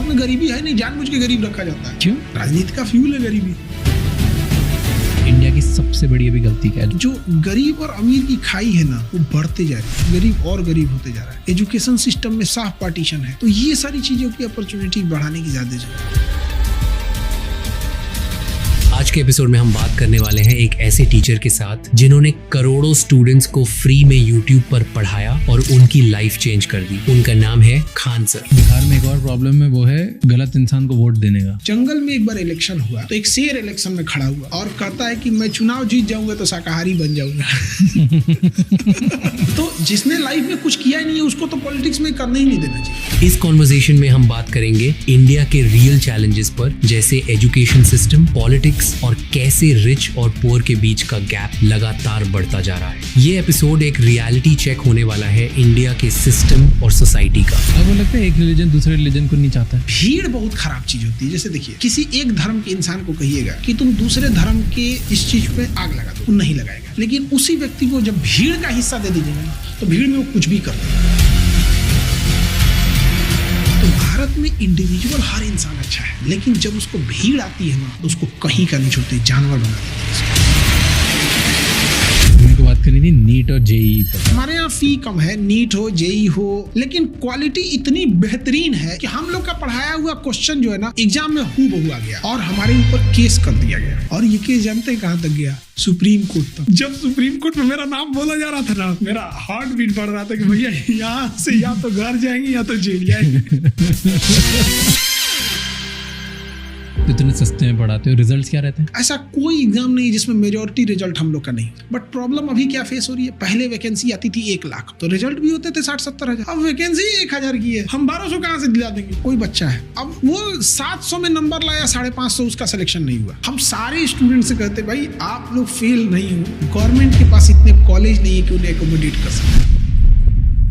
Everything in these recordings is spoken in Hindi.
भारत में गरीबी है नहीं, जानबूझ के गरीब रखा जाता है। क्यों? राजनीति का फ्यूल है गरीबी। इंडिया की सबसे बड़ी अभी गलती क्या है? जो गरीब और अमीर की खाई है ना, वो बढ़ते जा रही है, गरीब और गरीब होते जा रहा है। एजुकेशन सिस्टम में साफ पार्टीशन है, तो ये सारी चीजों की अपॉर्चुनिटी बढ़ाने की ज्यादा जरूरत है। आज के एपिसोड में हम बात करने वाले हैं एक ऐसे टीचर के साथ जिन्होंने करोड़ों स्टूडेंट्स को फ्री में यूट्यूब पर पढ़ाया और उनकी लाइफ चेंज कर दी। उनका नाम है खान सर। बिहार में एक और प्रॉब्लम है, वो है गलत इंसान को वोट देने का। जंगल में एक बार इलेक्शन हुआ तो एक शेर इलेक्शन में खड़ा हुआ और कहता है कि मैं चुनाव जीत जाऊंगा तो शाकाहारी बन जाऊंगा। तो जिसने लाइफ में कुछ किया ही नहीं है उसको तो पॉलिटिक्स में करने ही नहीं देना चाहिए। इस कॉन्वर्सेशन में हम बात करेंगे इंडिया के रियल चैलेंजेस पर, जैसे एजुकेशन सिस्टम, पॉलिटिक्स और कैसे रिच और पुअर के बीच का गैप लगातार बढ़ता जा रहा है। ये एपिसोड एक रियलिटी चेक होने वाला है इंडिया के सिस्टम और सोसाइटी का। अब वो लगता है एक रिलीजन दूसरे रिलीजन को नहीं चाहता। भीड़ बहुत खराब चीज होती है। जैसे देखिए, किसी एक धर्म के इंसान को कहिएगा कि तुम दूसरे धर्म के इस चीज पे आग लगा दो, वो नहीं लगाएगा। लेकिन उसी व्यक्ति को जब भीड़ का हिस्सा दे दीजिएगा ना, तो भीड़ में वो कुछ भी कर देगा। तो भारत में इंडिविजुअल हर इंसान अच्छा है, लेकिन जब उसको भीड़ आती है ना, तो उसको कहीं का नहीं छोड़ते, जानवर बना देते हैं। मेरे को बात करनी थी नीट और जेईई पर। हमारे यहाँ फी कम है, नीट हो जेईई हो, लेकिन क्वालिटी इतनी बेहतरीन है कि हम लोग का पढ़ाया हुआ क्वेश्चन जो है ना, एग्जाम में हूबहू आ गया और हमारे ऊपर केस कर दिया गया। और ये केस जानते हैं कहाँ तक गया? सुप्रीम कोर्ट तक। जब सुप्रीम कोर्ट में मेरा नाम बोला जा रहा था ना, मेरा हार्ट बीट बढ़ रहा था कि भैया यहाँ से या तो घर जाएंगे या तो जेल जाएंगे। इतने सस्ते में पढ़ाते हो, रिजल्ट्स क्या रहते हैं? ऐसा कोई एग्जाम नहीं जिसमें मेजॉरिटी रिजल्ट हम लोग का नहीं। बट प्रॉब्लम अभी क्या फेस हो रही है? पहले वैकेंसी आती थी 1 लाख, तो रिजल्ट भी होते थे 60-70 हजार। अब वैकेंसी 1000 की है, हम 1200 कहाँ से दिला देंगे? कोई बच्चा है, अब वो 700 में नंबर लाया, 550, उसका सिलेक्शन नहीं हुआ। हम सारे स्टूडेंट से कहते भाई आप लोग फेल नहीं हो, गवर्नमेंट के पास इतने कॉलेज नहीं है कि उन्हें एकोमोडेट कर सके।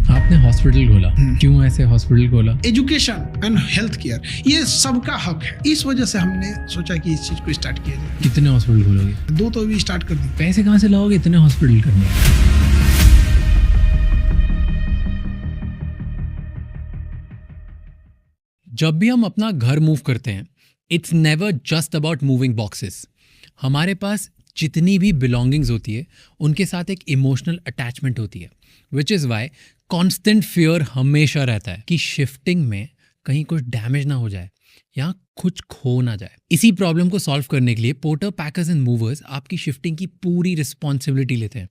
आपने हॉस्पिटल खोला, क्यों ऐसे हॉस्पिटल खोला? एजुकेशन एंड हेल्थ केयर ये सबका हक है, इस वजह से हमने सोचा कि इस चीज को स्टार्ट किया जाए। कितने हॉस्पिटल खोलोगे? 2 तो अभी स्टार्ट कर दी। पैसे कहाँ से लाओगे इतने हॉस्पिटल करने? जब भी हम अपना घर मूव करते हैं, it's never just about moving boxes. हमारे पास जितनी भी बिलोंगिंग्स होती है उनके साथ एक इमोशनल अटैचमेंट होती है, which is why constant fear हमेशा रहता है कि शिफ्टिंग में कहीं कुछ डैमेज ना हो जाए या कुछ खो ना जाए। इसी प्रॉब्लम को सॉल्व करने के लिए पोर्टर, पैकर्स एंड मूवर्स आपकी शिफ्टिंग की पूरी रिस्पॉन्सिबिलिटी लेते हैं।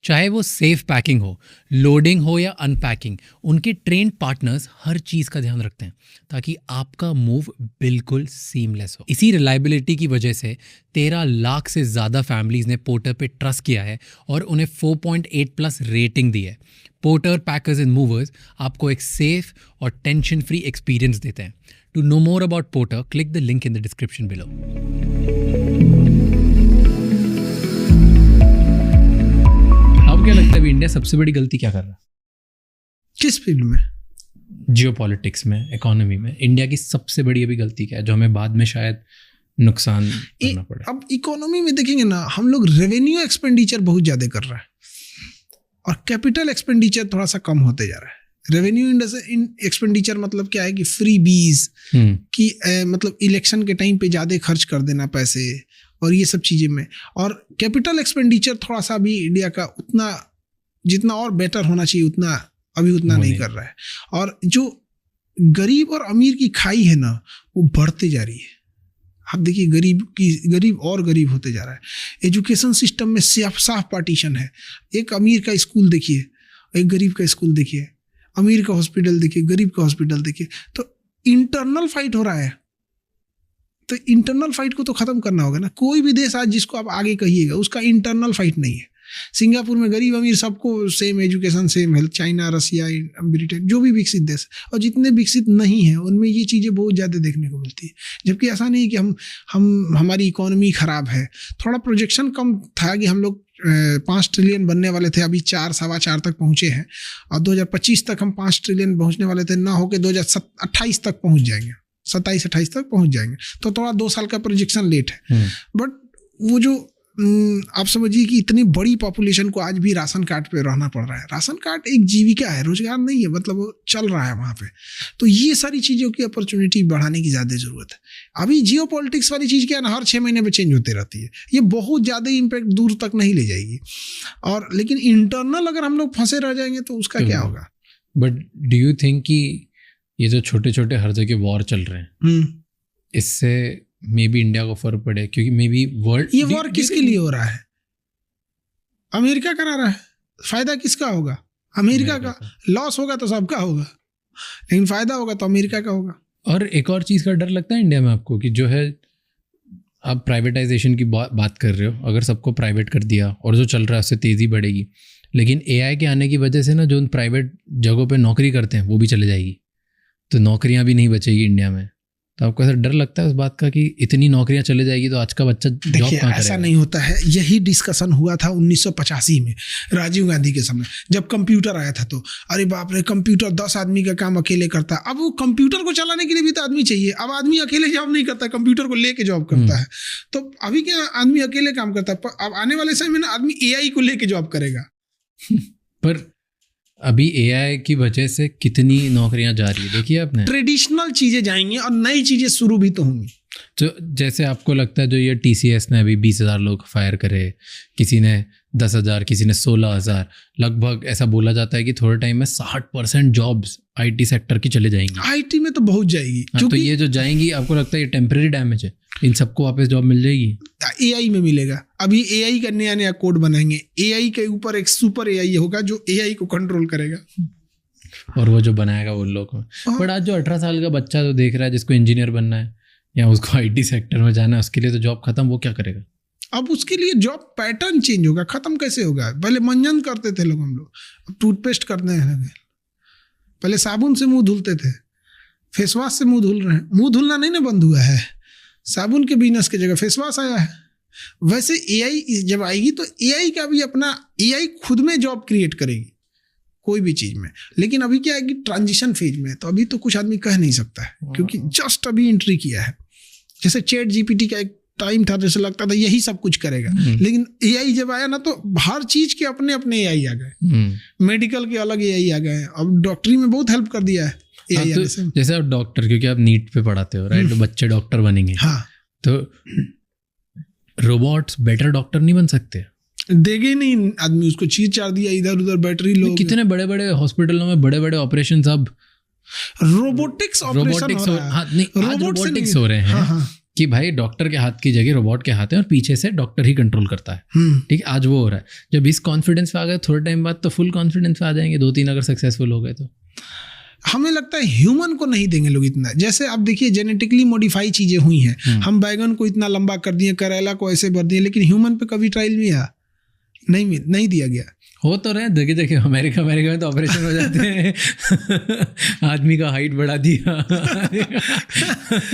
चाहे वो सेफ पैकिंग हो, लोडिंग हो या अनपैकिंग, उनके ट्रेन्ड पार्टनर्स हर चीज़ का ध्यान रखते हैं ताकि आपका मूव बिल्कुल सीमलेस हो। इसी रिलायबिलिटी की वजह से 13 लाख से ज़्यादा फैमिलीज़ ने पोर्टर पे ट्रस्ट किया है और उन्हें 4.8+ रेटिंग दी है। पोर्टर, पैकर्स एंड मूवर्स आपको एक सेफ और टेंशन फ्री एक्सपीरियंस देते हैं। To know more about Porter, click the link in the description below. अब क्या लगता है इंडिया सबसे बड़ी गलती क्या कर रहा है? किस फील्ड में? जियोपॉलिटिक्स में, इकोनॉमी में। इंडिया की सबसे बड़ी अभी गलती क्या है जो हमें बाद में शायद नुकसान करना पड़े? अब इकोनॉमी में देखेंगे ना, हम लोग रेवेन्यू एक्सपेंडिचर बहुत ज्यादा कर रहा है और कैपिटल एक्सपेंडिचर थोड़ा सा कम होते जा रहा है। रेवेन्यू एक्सपेंडिचर मतलब क्या है कि फ्री बीज की मतलब इलेक्शन के टाइम पे ज़्यादा खर्च कर देना पैसे और ये सब चीज़ें में। और कैपिटल एक्सपेंडिचर थोड़ा सा भी इंडिया का उतना जितना और बेटर होना चाहिए उतना अभी उतना नहीं कर रहा है। और जो गरीब और अमीर की खाई है ना, वो बढ़ते जा रही है। आप देखिए, गरीब और गरीब होते जा रहा है। एजुकेशन सिस्टम में साफ पार्टीशन है। एक अमीर का स्कूल देखिए, एक गरीब का स्कूल देखिए, अमीर का हॉस्पिटल देखिए, गरीब का हॉस्पिटल देखिए। तो इंटरनल फाइट हो रहा है, तो इंटरनल फाइट को तो खत्म करना होगा ना। कोई भी देश आज जिसको आप आगे कहिएगा उसका इंटरनल फाइट नहीं है। सिंगापुर में गरीब अमीर सबको same education, same health. China, Russia, Britain, जो भी विकसित देश और जितने विकसित नहीं है उनमें ये चीज़ें बहुत ज़्यादा देखने को मिलती है। जबकि ऐसा नहीं कि हम हमारी इकोनॉमी ख़राब है। थोड़ा प्रोजेक्शन कम था कि हम लोग 5 ट्रिलियन बनने वाले थे, अभी 4-4.25 तक पहुँचे हैं और 2025 तक हम 5 ट्रिलियन पहुँचने वाले थे, ना होकर 2028 तक पहुँच जाएंगे, 27-28 तक पहुँच जाएंगे। तो थोड़ा 2 साल का प्रोजेक्शन लेट है। बट वो जो आप समझिए कि इतनी बड़ी पॉपुलेशन को आज भी राशन कार्ड पे रहना पड़ रहा है। राशन कार्ड एक जीविका है, रोजगार नहीं है, मतलब वो चल रहा है वहाँ पे। तो ये सारी चीज़ों की अपॉर्चुनिटी बढ़ाने की ज़्यादा ज़रूरत है। अभी जियो पॉलिटिक्स वाली चीज़ क्या है ना, हर 6 महीने में चेंज होते रहती है, ये बहुत ज़्यादा इम्पैक्ट दूर तक नहीं ले जाएगी। और लेकिन इंटरनल अगर हम लोग फंसे रह जाएंगे तो उसका क्या होगा। बट डू यू थिंक कि ये जो छोटे छोटे हर जगह वॉर चल रहे हैं, इससे मे बी इंडिया को फर्क पड़े? क्योंकि मे बी वर्ल्ड, ये वॉर किसके लिए हो रहा है? अमेरिका करा रहा है। फायदा किसका होगा? अमेरिका का। लॉस होगा तो सबका होगा, लेकिन फायदा होगा तो अमेरिका का होगा। और एक और चीज़ का डर लगता है इंडिया में आपको, कि जो है आप प्राइवेटाइजेशन की बात कर रहे हो, अगर सबको प्राइवेट कर दिया और जो चल रहा है उससे तेज़ी बढ़ेगी, लेकिन एआई के आने की वजह से ना जो उन प्राइवेट जगहों पे नौकरी करते हैं वो भी चले जाएगी, तो नौकरियां भी नहीं बचेगी इंडिया में। तो आपको ऐसा डर लगता है उस बात का कि इतनी नौकरियां चले जाएगी तो आज का बच्चा जॉब कहाँ करेगा? ऐसा नहीं होता है। यही डिस्कशन हुआ था 1985 में राजीव गांधी के समय, जब कंप्यूटर आया था। तो अरे बाप रे, कंप्यूटर 10 आदमी का काम अकेले करता है। अब वो कंप्यूटर को चलाने के लिए भी तो आदमी चाहिए। अब आदमी अकेले जॉब नहीं करता, कंप्यूटर को लेके जॉब करता है। तो अभी क्या आदमी अकेले काम करता है, अब आने वाले समय में ना आदमी एआई को लेके जॉब करेगा। पर अभी एआई की वजह से कितनी नौकरियां जा रही है, देखिए आपने। ट्रेडिशनल चीजें जाएंगी और नई चीजें शुरू भी तो होंगी। जो जैसे आपको लगता है जो ये TCS ने अभी 20,000 लोग फायर करे, किसी ने 10,000, किसी ने 16,000, लगभग ऐसा बोला जाता है कि थोड़े टाइम में 60% जॉब्स IT सेक्टर की चले जाएंगी। IT में तो बहुत जाएगी। तो ये जो जाएंगी, आपको लगता है ये टेम्परेरी डैमेज है? इन सबको वापस जॉब मिल जाएगी? AI में मिलेगा। अभी AI का नया नया कोड बनाएंगे, AI के ऊपर एक सुपर AI होगा जो AI को कंट्रोल करेगा, और वो जो बनाएगा वो लोग। बट आज जो 18 साल का बच्चा जो देख रहा है, जिसको इंजीनियर बनना है या उसको IT सेक्टर में जाना है, उसके लिए तो जॉब खत्म। वो क्या करेगा? अब उसके लिए जॉब पैटर्न चेंज होगा। खत्म कैसे होगा? पहले मंजन करते थे लोग, हम लोग अब टूथपेस्ट करने लगे। पहले साबुन से मुंह धुलते थे, फेस वॉश से मुंह धुल रहे हैं। मुंह धुलना नहीं ना बंद हुआ है, साबुन के बिजनेस की जगह फेस वॉश आया है। वैसे AI जब आएगी तो AI का भी अपना, AI खुद में जॉब क्रिएट करेगी कोई भी चीज़ में। लेकिन अभी क्या है कि ट्रांजिशन फेज में, तो अभी तो कुछ आदमी कह नहीं सकता है, क्योंकि जस्ट अभी एंट्री किया है। जैसे ChatGPT का एक टाइम था जैसे लगता था यही सब कुछ करेगा, लेकिन AI जब आया ना तो हर चीज के अपने अपने AI आ गए। मेडिकल के अलग AI आ गए, अब डॉक्टरी में बहुत हेल्प कर दिया है AI तो से। जैसे आप डॉक्टर, क्योंकि आप नीट पे पढ़ाते हो, राइट? तो बच्चे डॉक्टर बनेंगे। हाँ, तो रोबोट्स बेटर डॉक्टर नहीं बन सकते? देगे नहीं आदमी, उसको चीर चार दिया इधर उधर, बैटरी लो। कितने बड़े बड़े हॉस्पिटलों में बड़े बड़े ऑपरेशन अब रोबोटिक्स हो रहे हैं, कि भाई डॉक्टर के हाथ की जगह रोबोट के हाथ है और पीछे से डॉक्टर ही कंट्रोल करता है। ठीक है, आज वो हो रहा है। जब इस कॉन्फिडेंस पे आ गए, थोड़े टाइम बाद तो फुल कॉन्फिडेंस पे आ जाएंगे, 2-3 अगर सक्सेसफुल हो गए तो। हमें लगता है ह्यूमन को नहीं देंगे लोग इतना। जैसे आप देखिए जेनेटिकली मॉडिफाई चीजें हुई हैं, हम बैगन को इतना लंबा कर दिए, करेला को ऐसे भर दिए, लेकिन ह्यूमन पे कभी ट्रायल में आया नहीं दिया गया। हो तो रहे जगह जगह, अमेरिका में तो ऑपरेशन हो जाते हैं आदमी का हाइट बढ़ा दिया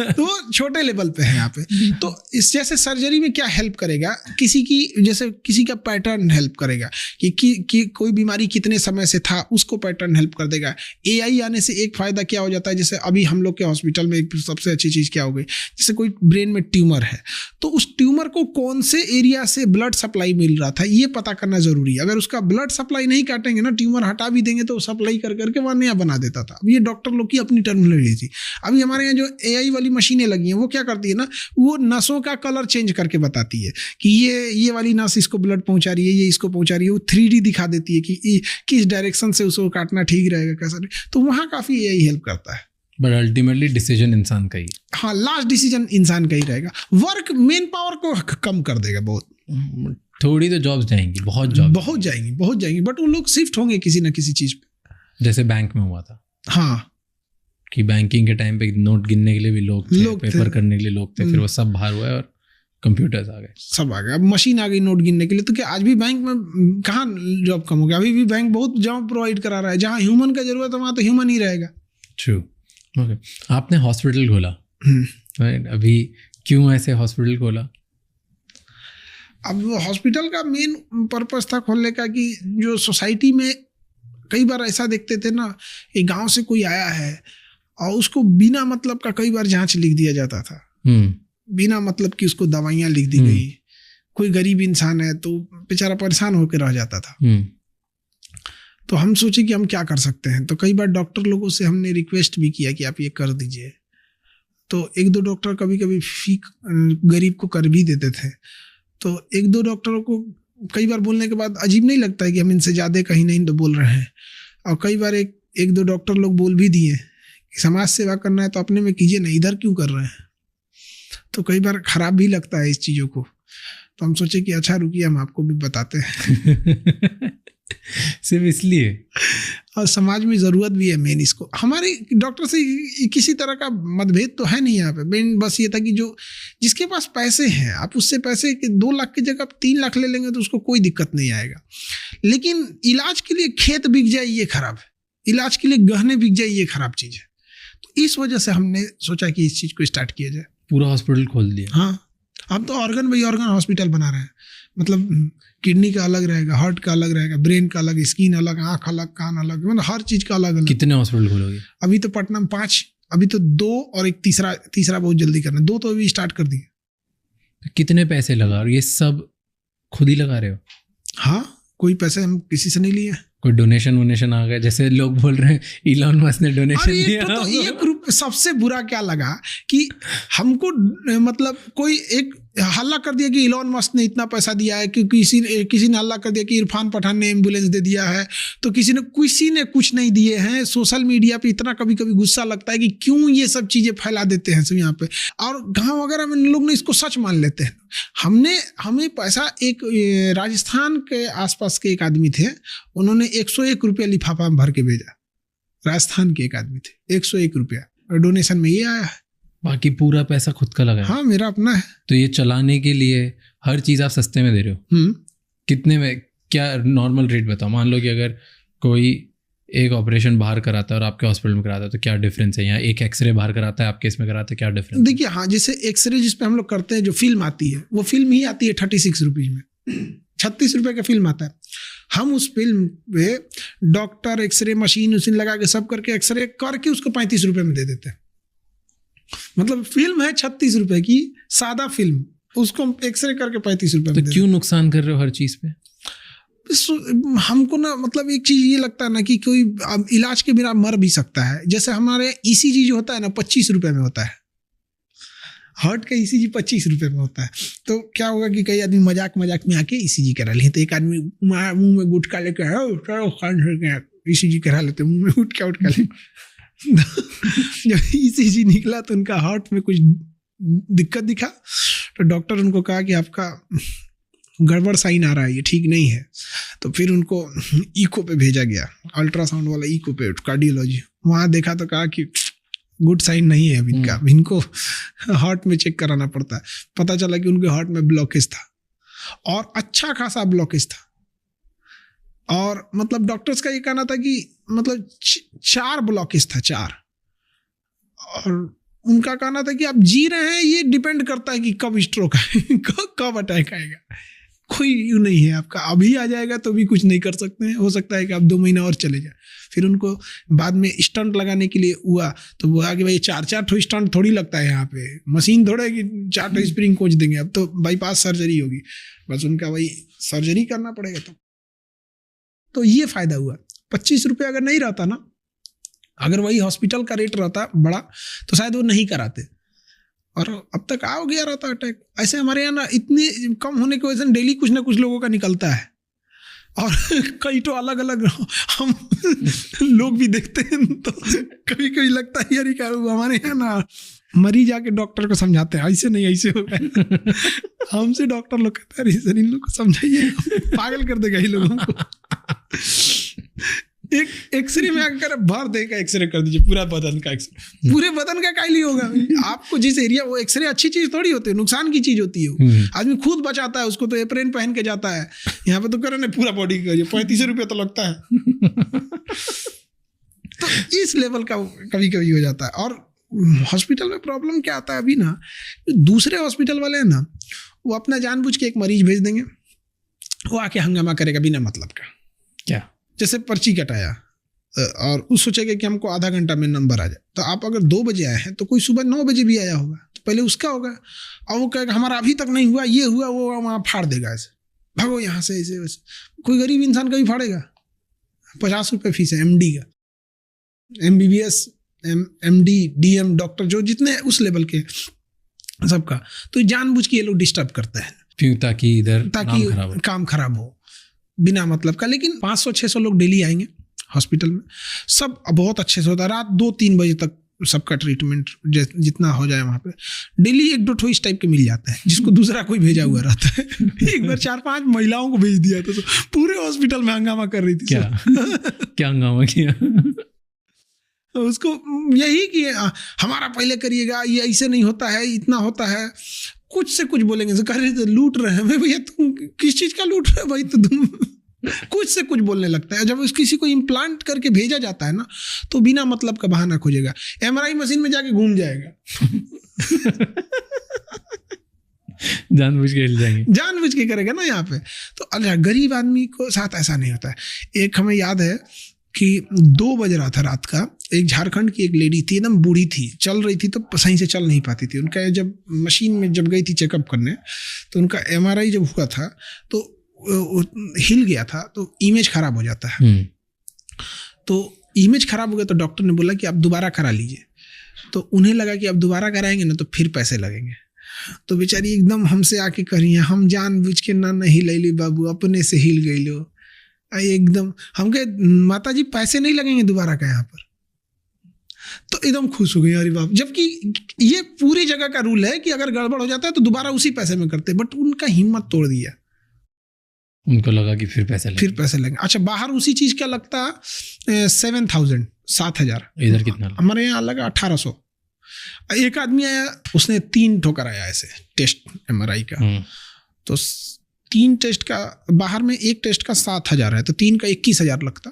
तो छोटे लेवल पे है यहाँ पे। तो इस जैसे सर्जरी में क्या हेल्प करेगा, किसी की जैसे किसी का पैटर्न हेल्प करेगा कि कोई बीमारी कितने समय से था, उसको पैटर्न हेल्प कर देगा। AI आने से एक फायदा क्या हो जाता है, जैसे अभी हम लोग के हॉस्पिटल में एक सबसे अच्छी चीज़ क्या हो गई, जैसे कोई ब्रेन में ट्यूमर है तो उस ट्यूमर को कौन से एरिया से ब्लड सप्लाई मिल रहा था ये पता करना जरूरी है। अगर उसका ब्लड सप्लाई नहीं काटेंगे ना, ट्यूमर हटा भी देंगे तो सप्लाई कर करके वहाँ नया बना देता था। अब ये डॉक्टर लोग की अपनी टर्मिनोलॉजी थी। अभी हमारे यहाँ जो AI वाली मशीनें लगी हैं वो क्या करती है ना, वो नसों का कलर चेंज करके बताती है कि ये वाली नस इसको ब्लड पहुंचा रही है, ये इसको पहुंचा रही है। वो 3D दिखा देती है कि किस डायरेक्शन से उसको काटना ठीक रहेगा, कैसा नहीं। तो वहाँ काफ़ी AI हेल्प करता है। बट अल्टीमेटली डिसीजन इंसान का ही। हाँ, लास्ट डिसीजन इंसान का ही रहेगा। वर्क मेन पावर को कम कर देगा बहुत। थोड़ी तो जॉब्स जाएंगी, बहुत जाएंगी, बट वो लोग शिफ्ट होंगे किसी ना किसी चीज पे। जैसे बैंक में हुआ था, हाँ, कि बैंकिंग के टाइम पे नोट गिनने के लिए भी लोग थे, पेपर करने के लिए लोग थे, फिर वो सब बाहर हुआ और कंप्यूटर्स आ गए, सब आ गए। अब मशीन आ गई नोट गिनने के लिए। तो क्या आज भी बैंक में कहाँ जॉब कम हो गया? अभी भी बैंक बहुत जॉब प्रोवाइड करा रहा है। जहाँ ह्यूमन का जरूरत है वहाँ तो ह्यूमन ही रहेगा। ट्रू। ओके, आपने हॉस्पिटल खोला, अभी क्यों ऐसे हॉस्पिटल खोला? अब हॉस्पिटल का मेन पर्पस था खोलने का कि जो सोसाइटी में कई बार ऐसा देखते थे ना, एक गांव से कोई आया है और उसको बिना मतलब का कई बार जांच लिख दिया जाता था, बिना मतलब कि उसको दवाइयाँ लिख दी गई, कोई गरीब इंसान है तो बेचारा परेशान होकर रह जाता था। तो हम सोचे कि हम क्या कर सकते हैं, तो कई बार डॉक्टर लोगों से हमने रिक्वेस्ट भी किया कि आप ये कर दीजिए। तो 1-2 डॉक्टर कभी कभी फी गरीब को कर भी देते थे। तो 1-2 डॉक्टरों को कई बार बोलने के बाद अजीब नहीं लगता है कि हम इनसे ज़्यादा कहीं नहीं तो बोल रहे हैं। और कई बार 1-2 डॉक्टर लोग बोल भी दिए कि समाज सेवा करना है तो अपने में कीजिए ना, इधर क्यों कर रहे हैं। तो कई बार खराब भी लगता है इस चीज़ों को। तो हम सोचे कि अच्छा रुकिए हम आपको भी बताते हैं। सिर्फ इसलिए, और समाज में ज़रूरत भी है मेन इसको। हमारे डॉक्टर से किसी तरह का मतभेद तो है नहीं यहाँ पे, मेन बस ये था कि जो जिसके पास पैसे हैं आप उससे पैसे के 2 लाख की जगह आप 3 लाख ले लेंगे तो उसको कोई दिक्कत नहीं आएगा। लेकिन इलाज के लिए खेत बिक जाए ये खराब है, इलाज के लिए गहने बिक जाए ये खराब चीज़ है। तो इस वजह से हमने सोचा कि इस चीज़ को स्टार्ट किया जाए। पूरा हॉस्पिटल खोल दिया। हाँ, हम तो ऑर्गन बाई ऑर्गन हॉस्पिटल बना रहे हैं। मतलब किडनी का अलग रहेगा, हार्ट का अलग रहेगा, ब्रेन का अलग, स्किन अलग, आँख अलग, कान अलग, मतलब हर चीज़ का अलग अलग। कितने हॉस्पिटल खोलोगे? अभी तो पटना में 5, अभी तो 2 और एक तीसरा बहुत जल्दी करना है। 2 तो अभी स्टार्ट कर दिए। तो कितने पैसे लगा रहे हो? ये सब खुद ही लगा रहे हो? हाँ, कोई पैसे हम किसी से नहीं लिए। कोई डोनेशन आ गया? जैसे लोग बोल रहे हैं इलॉन मस्क ने डोनेशन दिया। तो ये ग्रुप सबसे बुरा क्या लगा कि हमको मतलब कोई एक हल्ला कर दिया कि इलॉन मस्क ने इतना पैसा दिया है, कि किसी ने हल्ला कर दिया कि इरफान पठान ने एम्बुलेंस दे दिया है, तो किसी ने कुछ नहीं दिए हैं। सोशल मीडिया पे इतना कभी कभी गुस्सा लगता है कि क्यों ये सब चीज़ें फैला देते हैं सब यहाँ पे। और गाँव वगैरह में लोग ने इसको सच मान लेते हैं। हमें पैसा, एक राजस्थान के आसपास के एक आदमी थे, उन्होंने 101 रुपया लिफाफा में भर के भेजा। राजस्थान के एक आदमी थे, 101 रुपया, और डोनेशन में ये आया है। बाकी पूरा पैसा खुद का लगा है? हाँ, मेरा अपना है। तो ये चलाने के लिए हर चीज़ आप सस्ते में दे रहे हो? कितने में? क्या नॉर्मल रेट बताओ। मान लो कि अगर कोई एक ऑपरेशन बाहर कराता है और आपके हॉस्पिटल में कराता है तो क्या डिफरेंस है? यहाँ एक एक्सरे बाहर कराता है, आपके इसमें कराते हैं, क्या डिफरेंस? देखिए, हाँ, जैसे एक्सरे जिस पे हम लोग करते हैं, जो फिल्म आती है वो फिल्म ही आती है 36 रुपीज़ में। 36 रुपये का फिल्म आता है। हम उस फिल्म पे डॉक्टर, एक्सरे मशीन लगा के सब करके एक्सरे करके उसको 35 रुपये में दे देते हैं। मतलब फिल्म है 36 रुपये की, सादा फिल्म, उसको एक्सरे करके 35 रुपये में। तो क्यों नुकसान कर रहे हो हर चीज़ पे? हमको ना मतलब एक चीज़ ये लगता है ना कि कोई इलाज के बिना मर भी सकता है। जैसे हमारे ECG जो होता है ना 25 रुपये में होता है, हार्ट का ECG 25 रुपये में होता है। तो क्या होगा कि कई आदमी मजाक में आके ECG करा लेते। तो एक आदमी मुंह में गुटखा लेके ECG करा लेते, मुंह में गुटखा ले। जब ECG निकला तो उनका हार्ट में कुछ दिक्कत दिखा, तो डॉक्टर उनको कहा कि आपका गड़बड़ साइन आ रहा है, ये ठीक नहीं है। तो फिर उनको इको पे भेजा गया, अल्ट्रासाउंड वाला इको पे, कार्डियोलॉजी। वहाँ देखा तो कहा कि गुड साइन नहीं है अभी इनका, इनको हार्ट में चेक कराना पड़ता है। पता चला कि उनके हार्ट में ब्लॉकेज था, और अच्छा खासा ब्लॉकेज था। और मतलब डॉक्टर्स का ये कहना था कि मतलब 4 ब्लॉकेज था, 4। और उनका कहना था कि आप जी रहे हैं, ये डिपेंड करता है कि कब स्ट्रोक है, कब अटैक आएगा। कोई यूँ नहीं है आपका, अभी आ जाएगा तो भी कुछ नहीं कर सकते हैं, हो सकता है कि आप 2 महीना और चले जाए। फिर उनको बाद में स्टंट लगाने के लिए हुआ तो वो आगे भाई 4 ठो स्टंट थोड़ी लगता है यहाँ पे, मशीन थोड़ा कि 4 ठो स्प्रिंग कोच देंगे। अब तो बाईपास सर्जरी होगी, बस उनका वही सर्जरी करना पड़ेगा। तो ये फ़ायदा हुआ। 25 रुपये अगर नहीं रहता ना, अगर वही हॉस्पिटल का रेट रहता बड़ा, तो शायद वो नहीं कराते, और अब तक आ गया रहता अटैक। ऐसे हमारे यहाँ ना इतने कम होने की वजह से डेली कुछ ना कुछ लोगों का निकलता है, और कई तो अलग अलग हम लोग भी देखते हैं। तो कभी कभी लगता है यार क्या हमारे यहाँ ना मरीज जाके डॉक्टर को समझाते हैं, ऐसे नहीं ऐसे होगा। हमसे डॉक्टर लोग कहते हैं सर इन लोग को समझाइए, पागल कर देगा ये लोगों को। एक एक्सरे में अगर भर देगा, एक्सरे कर दीजिए पूरा बदन का एक्सरे, पूरे बदन का काइली होगा आपको जिस एरिया। वो एक्सरे अच्छी चीज थोड़ी होती है, नुकसान की चीज होती है। आदमी खुद बचाता है उसको, तो एप्रेन पहन के जाता है। यहाँ पे तो करे ना पूरा बॉडी का, 35 रुपये तो लगता है। तो इस लेवल का कभी कभी हो जाता है। और हॉस्पिटल में प्रॉब्लम क्या आता है अभी ना, दूसरे हॉस्पिटल वाले हैं ना, वो अपना जानबूझ के एक मरीज भेज देंगे, वो आके हंगामा करेगा बिना मतलब का। क्या? जैसे पर्ची कटाया और उस सोचेगा कि हमको आधा घंटा में नंबर आ जाए। तो आप अगर 2 बजे आए हैं तो कोई सुबह 9 बजे भी आया होगा, तो पहले उसका होगा, और वो कहेगा हमारा अभी तक नहीं हुआ, ये हुआ वो वहाँ फाड़ देगा, ऐसे भागो यहाँ से, ऐसे वैसे। कोई गरीब इंसान कभी फाड़ेगा? 50 रुपये फीस है MD का, MBBS, MD, DM, डॉक्टर जो जितने उस लेवल के सबका। तो जानबूझ के ये लोग डिस्टर्ब करते हैं क्यों? ताकि इधर ताकि काम खराब हो बिना मतलब का। लेकिन 500-600 लोग डेली आएंगे हॉस्पिटल में, सब बहुत अच्छे से होता है। रात 2-3 बजे तक सबका ट्रीटमेंट जितना हो जाए वहाँ पे। डेली 1-2 इस टाइप के मिल जाते हैं जिसको दूसरा कोई भेजा हुआ रहता है। एक बार 4-5 महिलाओं को भेज दिया था, तो पूरे हॉस्पिटल में हंगामा कर रही थी। क्या हंगामा किया? उसको यही कि हमारा पहले करिएगा, ये ऐसे नहीं होता है, इतना होता है, कुछ से कुछ बोलेंगे। कह रहे थे लूट रहे हैं भैया, तुम किस चीज़ का लूट रहे हो भाई? तो तुम कुछ से कुछ बोलने लगता है। जब किसी को इम्प्लांट करके भेजा जाता है ना, तो बिना मतलब का बहाना खोजेगा, MRI मशीन में जाके घूम जाएगा। जानबूझ के हिल जाएंगे, जानबूझ के करेगा ना यहाँ पे। तो अच्छा, गरीब आदमी को साथ ऐसा नहीं होता है। एक हमें याद है कि 2 बज रहा था रात का, एक झारखंड की एक लेडी थी, एकदम बूढ़ी थी, चल रही थी तो सही से चल नहीं पाती थी। उनका जब मशीन में जब गई थी चेकअप करने, तो उनका MRI जब हुआ था तो हिल गया था, तो इमेज खराब हो जाता है। तो इमेज खराब हो गया तो डॉक्टर ने बोला कि आप दोबारा करा लीजिए। तो उन्हें लगा कि अब दोबारा कराएंगे ना तो फिर पैसे लगेंगे। तो बेचारी एकदम हमसे आके कह रही है, हम जानबूझ के ना नहीं हिलैली बाबू, अपने से हिल गई लो एकदम। हम कहे माता जी पैसे नहीं लगेंगे दोबारा का यहाँ पर। तो एकदम खुश हो गई, अरे बाप। जबकि ये पूरी जगह का रूल है कि अगर गड़बड़ हो जाता है तो दोबारा उसी पैसे में करते, बट उनका हिम्मत तोड़ दिया। उनको लगा कि फिर पैसे लगेंगे। अच्छा, बाहर उसी चीज का लगता 7,000, 7,000। इधर कितना? हमारे यहाँ लगा 1,800। एक आदमी आया, उसने 3 ठोकर आया ऐसे टेस्ट MRI का। तो 3 टेस्ट का, बाहर में 1 टेस्ट का 7,000 है, तो 3 का 21,000 लगता।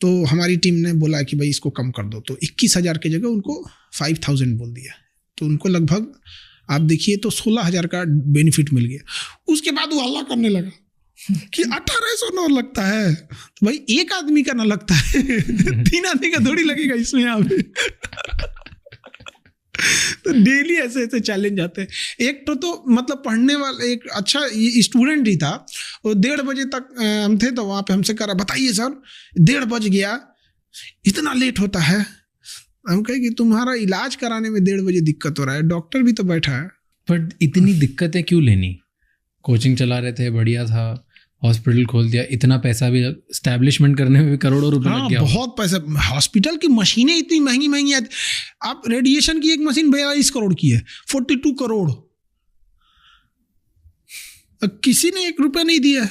तो हमारी टीम ने बोला कि भाई इसको कम कर दो, तो 21,000 की जगह उनको 5,000 बोल दिया। तो उनको लगभग आप देखिए तो 16,000 का बेनिफिट मिल गया। उसके बाद वो हल्ला करने लगा कि 1,800 लगता है, तो भाई एक आदमी का ना लगता है 3 आदमी का थोड़ी लगेगा इसमें यहाँ पे। तो डेली ऐसे ऐसे चैलेंज आते हैं। एक तो मतलब पढ़ने वाला एक अच्छा स्टूडेंट ही था, वो 1:30 बजे तक हम थे, तो वहाँ पे हमसे कह रहा बताइए सर 1:30 बज गया, इतना लेट होता है। हम कहे कि तुम्हारा इलाज कराने में 1:30 बजे दिक्कत हो रहा है, डॉक्टर भी तो बैठा है। बट इतनी दिक्कतें क्यों लेनी? कोचिंग चला रहे थे, बढ़िया था, हॉस्पिटल खोल दिया, इतना पैसा भी एस्टैब्लिशमेंट करने में भी करोड़ों रुपए लग गया। बहुत पैसा। हॉस्पिटल की मशीनें इतनी महंगी महंगी आती। आप रेडिएशन की एक मशीन 42 करोड़ की है, 42 करोड़। किसी ने 1 रुपया नहीं दिया।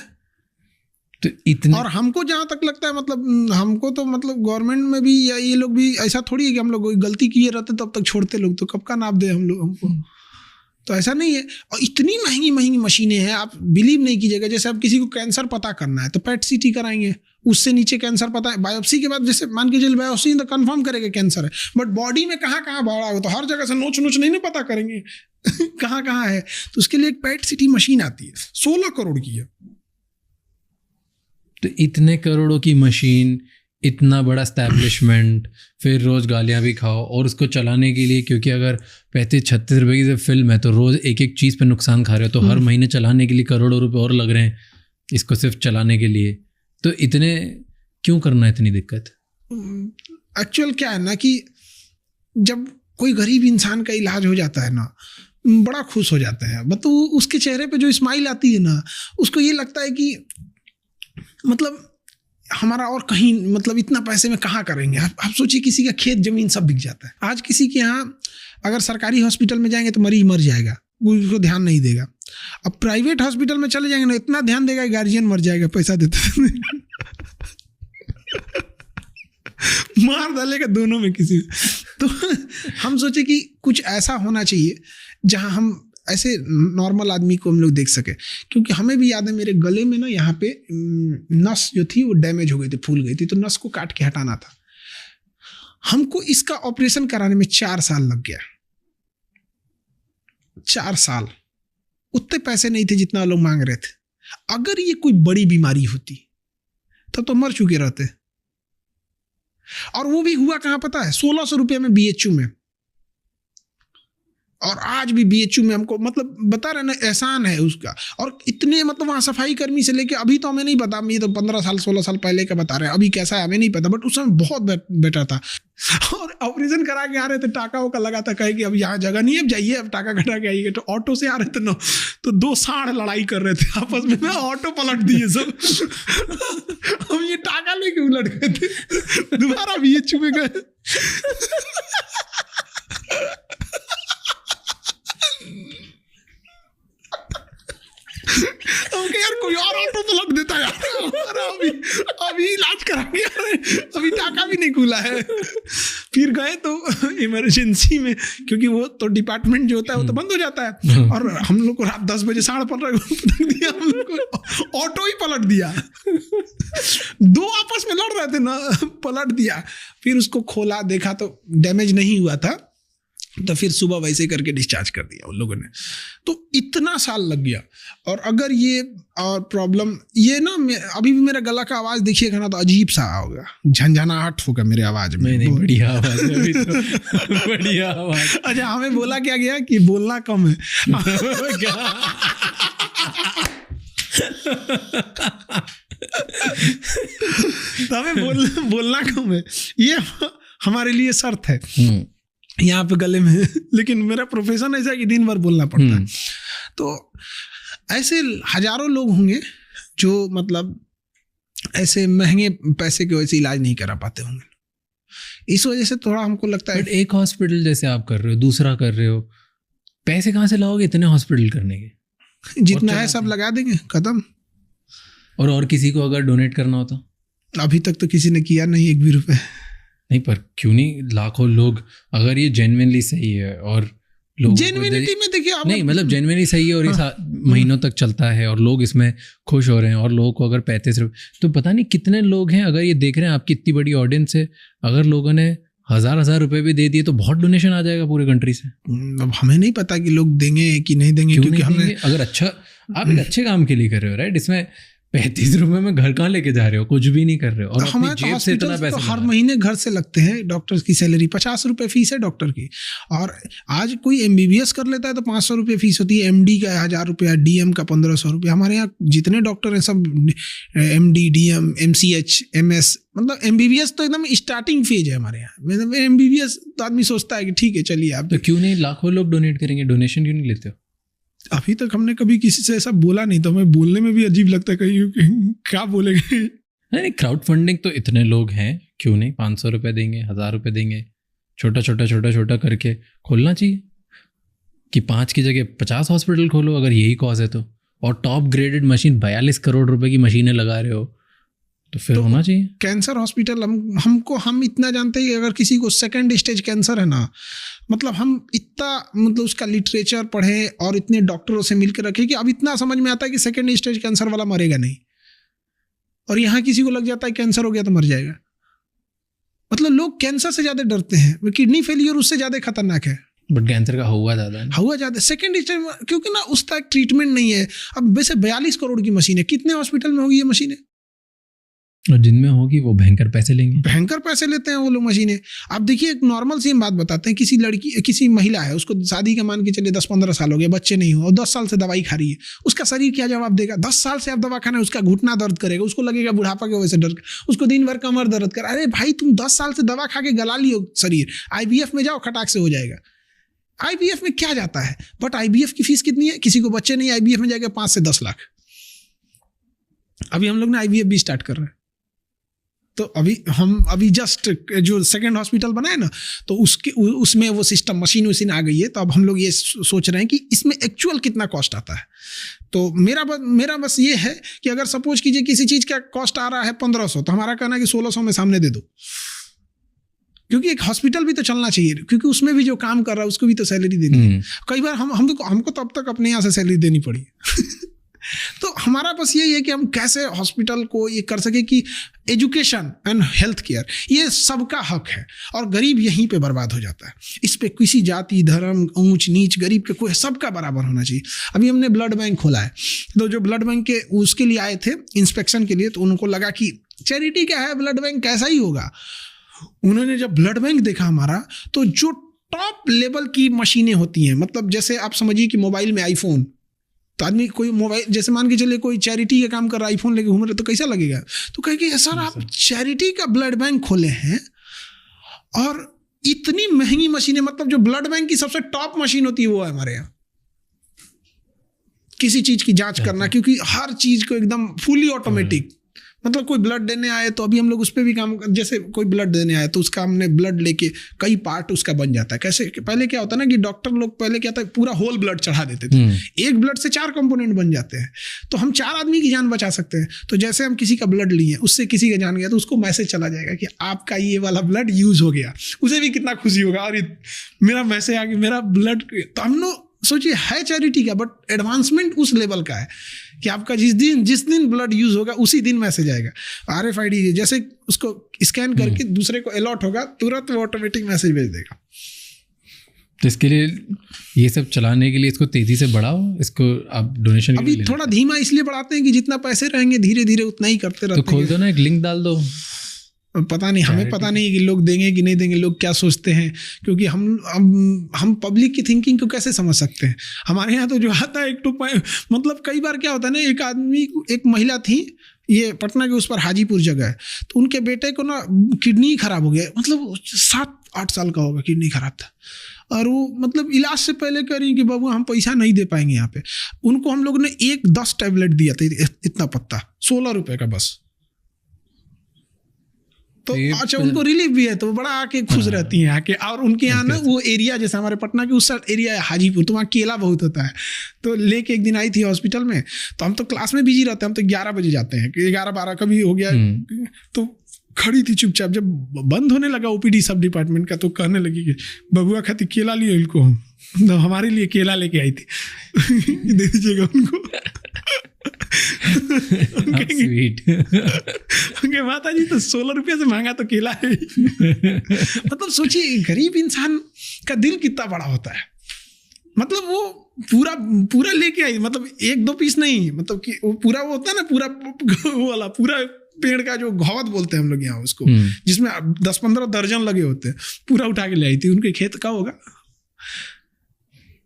तो इतने, और हमको जहाँ तक लगता है, मतलब हमको तो मतलब गवर्नमेंट में भी या ये लोग भी ऐसा थोड़ी है कि हम लोग कोई गलती किए रहते तब तक छोड़ते लोग, तो कब का नाप दे हम लोग हमको। तो ऐसा नहीं है। और इतनी महंगी महंगी मशीनें हैं, आप बिलीव नहीं कीजिएगा। जैसे अब किसी को कैंसर पता करना है तो PET CT कराएंगे, उससे नीचे कैंसर पता है, बायोप्सी के बाद जैसे मान के चलिए बायोप्सी तो कंफर्म करेगा कैंसर है, बट बॉडी में कहाँ कहाँ बढ़ा हो, तो हर जगह से नोच नोच नहीं ना पता करेंगे कहाँ कहाँ है। तो उसके लिए एक PET CT मशीन आती है, 16 करोड़ की है। तो इतने करोड़ों की मशीन, इतना बड़ा एस्टैब्लिशमेंट, फिर रोज़ गालियाँ भी खाओ, और उसको चलाने के लिए, क्योंकि अगर 35-36 रुपए की फिल्म है तो रोज़ एक एक चीज़ पे नुकसान खा रहे हो, तो हर महीने चलाने के लिए करोड़ों रुपए और लग रहे हैं इसको सिर्फ चलाने के लिए। तो इतने क्यों करना, इतनी दिक्कत? एक्चुअल क्या है ना कि जब कोई गरीब इंसान का इलाज हो जाता है ना, बड़ा खुश हो जाते हैं। मतलब उसके चेहरे पे जो स्माइल आती है ना, उसको ये लगता है कि मतलब हमारा और कहीं, मतलब इतना पैसे में कहाँ करेंगे। आप सोचिए किसी का खेत जमीन सब बिक जाता है। आज किसी के यहाँ अगर सरकारी हॉस्पिटल में जाएंगे तो मरीज मर जाएगा, उसको ध्यान नहीं देगा। अब प्राइवेट हॉस्पिटल में चले जाएंगे ना, इतना ध्यान देगा, गार्जियन मर जाएगा पैसा देते मार डालेगा दोनों में किसी में। तो हम सोचे कि कुछ ऐसा होना चाहिए जहाँ हम ऐसे नॉर्मल आदमी को हम लोग देख सके। क्योंकि हमें भी याद है, मेरे गले में ना यहाँ पे नस जो थी वो डैमेज हो गई थी, फूल गई थी, तो नस को काट के हटाना था। हमको इसका ऑपरेशन कराने में 4 साल लग गया। 4 साल। उतने पैसे नहीं थे जितना लोग मांग रहे थे। अगर ये कोई बड़ी बीमारी होती तब तो मर चुके रहते। और वो भी हुआ कहाँ पता है? 1,600 रुपये में BHU में। और आज भी बीएचयू में हमको मतलब बता रहे ना एहसान है उसका। और इतने मतलब वहाँ सफाई कर्मी से लेके अभी तो हमें नहीं पता, ये तो 15 साल 16 साल पहले का बता रहे हैं, अभी कैसा है हमें नहीं पता, बट उस समय बहुत बेटर था। और ऑपरेशन करा के आ रहे थे, टाका वाका लगा था, कहे कि अब यहाँ जगह नहीं है, अब जाइए, अब टाका कटा के आइए। तो ऑटो से आ रहे थे ना, तो 2 सांड लड़ाई कर रहे थे आपस में, ऑटो पलट दिए सब। हम ये टाका लेके उलट गए थे, दोबारा बीएचयू में गए। ओके यार, कोई और ऑटो पलट देता यार, अभी इलाज कराएंगे, अभी टाका भी नहीं खुला है। फिर गए तो इमरजेंसी में, क्योंकि वो तो डिपार्टमेंट जो होता है वो तो बंद हो जाता है, और हम लोग को रात 10 बजे 15:30 पलट दिया, हम लोग को ऑटो ही पलट दिया। 2 आपस में लड़ रहे थे ना, पलट दिया। फिर उसको खोला, देखा तो डैमेज नहीं हुआ था, तो फिर सुबह वैसे करके डिस्चार्ज कर दिया उन लोगों ने। तो इतना साल लग गया। और अगर ये और प्रॉब्लम ये ना, अभी भी मेरा गला का आवाज़ देखिएगा ना तो अजीब सा होगा, झंझनाहट होगा मेरे आवाज़ में। नहीं, बढ़िया आवाज़ है अभी तो। बढ़िया आवाज़। अच्छा, हमें बोला क्या गया कि बोलना कम है। तो हमें बोलना कम है, ये हमारे लिए शर्त है यहाँ पे गले में। लेकिन मेरा प्रोफेशन ऐसा है कि दिन भर बोलना पड़ता है। तो ऐसे हजारों लोग होंगे जो मतलब ऐसे महंगे पैसे की वजह से इलाज नहीं करा पाते होंगे। इस वजह से थोड़ा हमको लगता है, एक हॉस्पिटल जैसे आप कर रहे हो, दूसरा कर रहे हो, पैसे कहाँ से लाओगे इतने हॉस्पिटल करने के? जितना है सब लगा देंगे, खत्म। और किसी को अगर डोनेट करना होता? अभी तक तो किसी ने किया नहीं, 1 भी रुपए नहीं। पर क्यों नहीं, लाखों लोग, अगर ये जेन्युइनली सही है और लोग जेन्युइनिटी में देखिए आप, नहीं मतलब जेन्युइनली सही है और ये महीनों तक चलता है और लोग इसमें खुश हो रहे हैं, और लोगों को अगर 35 रुपये, तो पता नहीं कितने लोग हैं अगर ये देख रहे हैं, आपकी इतनी बड़ी ऑडियंस है, अगर लोगों ने 1000 रुपए भी दे दिए तो बहुत डोनेशन आ जाएगा पूरे कंट्री से। अब हमें नहीं पता कि लोग देंगे कि नहीं देंगे, क्योंकि हमने अगर अच्छा, आप एक अच्छे काम के लिए कर रहे हो, राइट? इसमें 35 रुपए में घर कहाँ लेके जा रहे हो, कुछ भी नहीं कर रहे हो, और अपनी जेब से इतना पैसा तो हर महीने घर से लगते हैं। डॉक्टर्स की सैलरी 50 रुपए फीस है डॉक्टर की, और आज कोई MBBS कर लेता है तो 500 रुपये फीस होती है, MD का 1000 रुपया, DM का 1500 रुपया। हमारे यहाँ जितने डॉक्टर हैं सब MD, DM, MCH, MS, मतलब MBBS तो एकदम स्टार्टिंग फेज है हमारे यहाँ। मतलब MBBS तो आदमी सोचता है कि ठीक है चलिए आप, तो क्यों नहीं लाखों लोग डोनेट करेंगे, डोनेशन क्यों नहीं लेते हो? अभी तक हमने कभी किसी से ऐसा बोला नहीं, तो हमें बोलने में भी अजीब लगता है, कहीं क्या बोलेंगे। नहीं, क्राउड फंडिंग तो इतने लोग हैं, क्यों नहीं 500 रुपये देंगे, 1000 रुपये देंगे, छोटा छोटा करके खोलना चाहिए कि 5 की जगह 50 हॉस्पिटल खोलो, अगर यही कॉज है तो। और टॉप ग्रेडेड मशीन 42 करोड़ रुपए की मशीनें लगा रहे हो, तो फिर होना चाहिए। कैंसर हॉस्पिटल हम इतना जानते हैं कि अगर किसी को 2nd स्टेज कैंसर है ना, मतलब हम इतना मतलब उसका लिटरेचर पढ़े और इतने डॉक्टरों से मिलकर रखे कि अब इतना समझ में आता है कि 2nd स्टेज कैंसर वाला मरेगा नहीं, और यहाँ किसी को लग जाता है कैंसर हो गया तो मर जाएगा। मतलब लोग कैंसर से ज्यादा डरते हैं, किडनी फेलियर उससे ज्यादा खतरनाक है। बट कैंसर का हुआ ज्यादा है, हुआ ज्यादा 2nd स्टेज, क्योंकि ना उसका एक ट्रीटमेंट नहीं है। अब वैसे 42 करोड़ की मशीन है, कितने हॉस्पिटल में होगी ये मशीनें? और जिनमें होगी वो भयंकर पैसे लेंगे, भयंकर पैसे लेते हैं वो लोग मशीनें। आप देखिए, एक नॉर्मल सी बात बताते हैं, किसी महिला है, उसको शादी का मान के चलिए 10-15 साल हो गए, बच्चे नहीं हो, और 10 साल से दवाई खा रही है, उसका शरीर क्या जवाब देगा? 10 साल से आप दवा खाना है, उसका घुटना दर्द करेगा, उसको लगेगा बुढ़ापा की वजह से डर, उसको दिन भर कमर दर्द कर। अरे भाई, तुम 10 साल से दवा खा के गला लियो शरीर, IVF में जाओ, खटाक से हो जाएगा। IVF में क्या जाता है? बट IVF की फीस कितनी है? किसी को बच्चे नहीं, IVF में जाएगा 5 से 10 लाख। अभी हम लोग ने IVF भी स्टार्ट कर रहे हैं। तो अभी जस्ट जो 2nd हॉस्पिटल बना है ना, तो उसमें वो सिस्टम मशीन आ गई है। तो अब हम लोग ये सोच रहे हैं कि इसमें एक्चुअल कितना कॉस्ट आता है। तो मेरा बस ये है कि अगर सपोज कीजिए किसी चीज़ का कॉस्ट आ रहा है 1500, तो हमारा कहना है कि 1600 में सामने दे दो, क्योंकि एक हॉस्पिटल भी तो चलना चाहिए, क्योंकि उसमें भी जो काम कर रहा है उसको भी तो सैलरी देनी है। कई बार हमको तो अब तक अपने यहाँ से सैलरी देनी पड़ी। तो हमारा बस यही है कि हम कैसे हॉस्पिटल को ये कर सके कि एजुकेशन एंड हेल्थ केयर ये सबका हक है, और गरीब यहीं पे बर्बाद हो जाता है। इस पे किसी जाति, धर्म, ऊंच नीच, गरीब के कोई, सबका बराबर होना चाहिए। अभी हमने ब्लड बैंक खोला है, तो जो ब्लड बैंक के उसके लिए आए थे इंस्पेक्शन के लिए, तो उनको लगा कि चैरिटी क्या है, ब्लड बैंक कैसा ही होगा। उन्होंने जब ब्लड बैंक देखा हमारा, तो जो टॉप लेवल की मशीनें होती हैं। मतलब जैसे आप समझिए कि मोबाइल में आईफोन, तो आदमी कोई मोबाइल जैसे मान के चले कोई चैरिटी का काम कर रहा है, आईफोन लेके घूम रहे, तो कैसा लगेगा? तो कहेंगे सर आप चैरिटी का ब्लड बैंक खोले हैं और इतनी महंगी मशीनें, मतलब जो ब्लड बैंक की सबसे टॉप मशीन होती है वो है हमारे यहाँ किसी चीज की जांच करना, क्योंकि हर चीज को एकदम फुली ऑटोमेटिक। मतलब कोई ब्लड देने आए तो अभी हम लोग उस पर भी काम, जैसे कोई ब्लड देने आए तो उसका हमने ब्लड लेके कई पार्ट उसका बन जाता है। कैसे पहले क्या होता है ना कि डॉक्टर लोग पहले क्या था, पूरा होल ब्लड चढ़ा देते थे, एक ब्लड से 4 कंपोनेंट बन जाते हैं, तो हम 4 आदमी की जान बचा सकते हैं। तो जैसे हम किसी का ब्लड लिए, उससे किसी का जान गया, तो उसको मैसेज चला जाएगा कि आपका ये वाला ब्लड यूज हो गया, उसे भी कितना खुशी होगा, अरे मेरा मैसेज आ गया, मेरा ब्लड। तो हम लोग सोचिए है चैरिटी का, बट एडवांसमेंट उस लेवल का है कि आपका जिस दिन ब्लड यूज होगा उसी दिन मैसेज आएगा। RFID जैसे उसको स्कैन करके दूसरे को अलॉट होगा, तुरंत वो ऑटोमेटिक मैसेज भेज देगा। तो इसके लिए ये सब चलाने के लिए इसको तेजी से बढ़ाओ, इसको आप डोनेशन अभी थोड़ा धीमा इसलिए बढ़ाते हैं कि जितना पैसे रहेंगे धीरे धीरे उतना ही करते रहते हैं। तो खोल दो ना, एक लिंक डाल दो। पता नहीं, हमें पता नहीं कि लोग देंगे कि नहीं देंगे, लोग क्या सोचते हैं, क्योंकि हम पब्लिक की थिंकिंग को कैसे समझ सकते हैं। हमारे यहाँ तो जो आता है मतलब कई बार क्या होता है ना, एक महिला थी, ये पटना के उस पर हाजीपुर जगह है, तो उनके बेटे को ना किडनी खराब हो गया, मतलब 7-8 साल का होगा, किडनी खराब था, और वो मतलब इलाज से पहले कह रही कि बाबू हम पैसा नहीं दे पाएंगे यहाँ पे। उनको हम लोग ने 10 टैबलेट दिया था, इतना पत्ता, 16 रुपए का बस। तो अच्छा उनको रिलीफ भी है, तो बड़ा आके खुश रहती हैं आके। और उनके यहाँ ना वो एरिया जैसे हमारे पटना के उस साइड एरिया है हाजीपुर, तो वहाँ केला बहुत होता है। तो लेके एक दिन आई थी हॉस्पिटल में, तो हम तो क्लास में बिजी रहते हैं, हम तो 11 बजे जाते हैं, 11-12 कभी हो गया। तो खड़ी थी चुपचाप, जब बंद होने लगा OPD सब डिपार्टमेंट का, तो कहने लगी कि बबुआ खाती केला लिए इनको हम, तो हमारे लिए केला लेके आई थी दे दीजिएगा उनको। माता जी तो 16 रुपये से महंगा तो केला है। मतलब सोचिए गरीब इंसान का दिल कितना बड़ा होता है। मतलब वो पूरा लेके आई, मतलब 1-2 पीस नहीं, मतलब कि वो पूरा वो होता है ना, पूरा वो वाला पूरा पेड़ का जो घौद बोलते हैं हम लोग यहाँ उसको, जिसमें 10-15 दर्जन लगे होते हैं, पूरा उठा के ले आई थी। उनके खेत का होगा।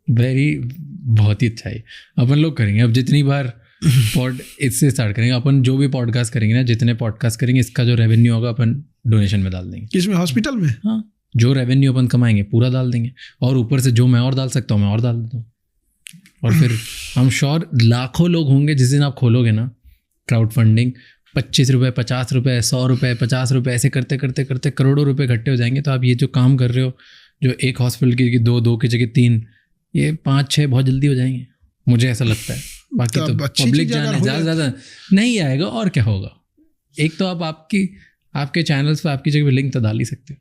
बहुत ही अच्छा है। अपन लोग करेंगे अब जितनी बार इससे स्टार्ट करेंगे, अपन जो भी पॉडकास्ट करेंगे ना, जितने पॉडकास्ट करेंगे, इसका जो रेवेन्यू होगा अपन डोनेशन में डाल देंगे। किसमें? हॉस्पिटल में? हाँ, जो रेवेन्यू अपन कमाएंगे पूरा डाल देंगे, और ऊपर से जो मैं और डाल सकता हूँ मैं और डाल देता हूँ। और फिर हम श्योर लाखों लोग होंगे जिस दिन आप खोलोगे ना क्राउड फंडिंग, 25 रुपये, 50 रुपये, 100 रुपये, 50 रुपये, ऐसे करते करते करते करोड़ों रुपये इकट्ठे हो जाएंगे। तो आप ये जो काम कर रहे हो, जो एक हॉस्पिटल की 2 की जगह 3, ये 5-6 बहुत जल्दी हो जाएंगे, मुझे ऐसा लगता है। बाकी तो पब्लिक जाने ज़्यादा नहीं आएगा, और क्या होगा। एक तो आप आपके चैनल्स पे आपकी जगह लिंक तो डाल ही सकते हो।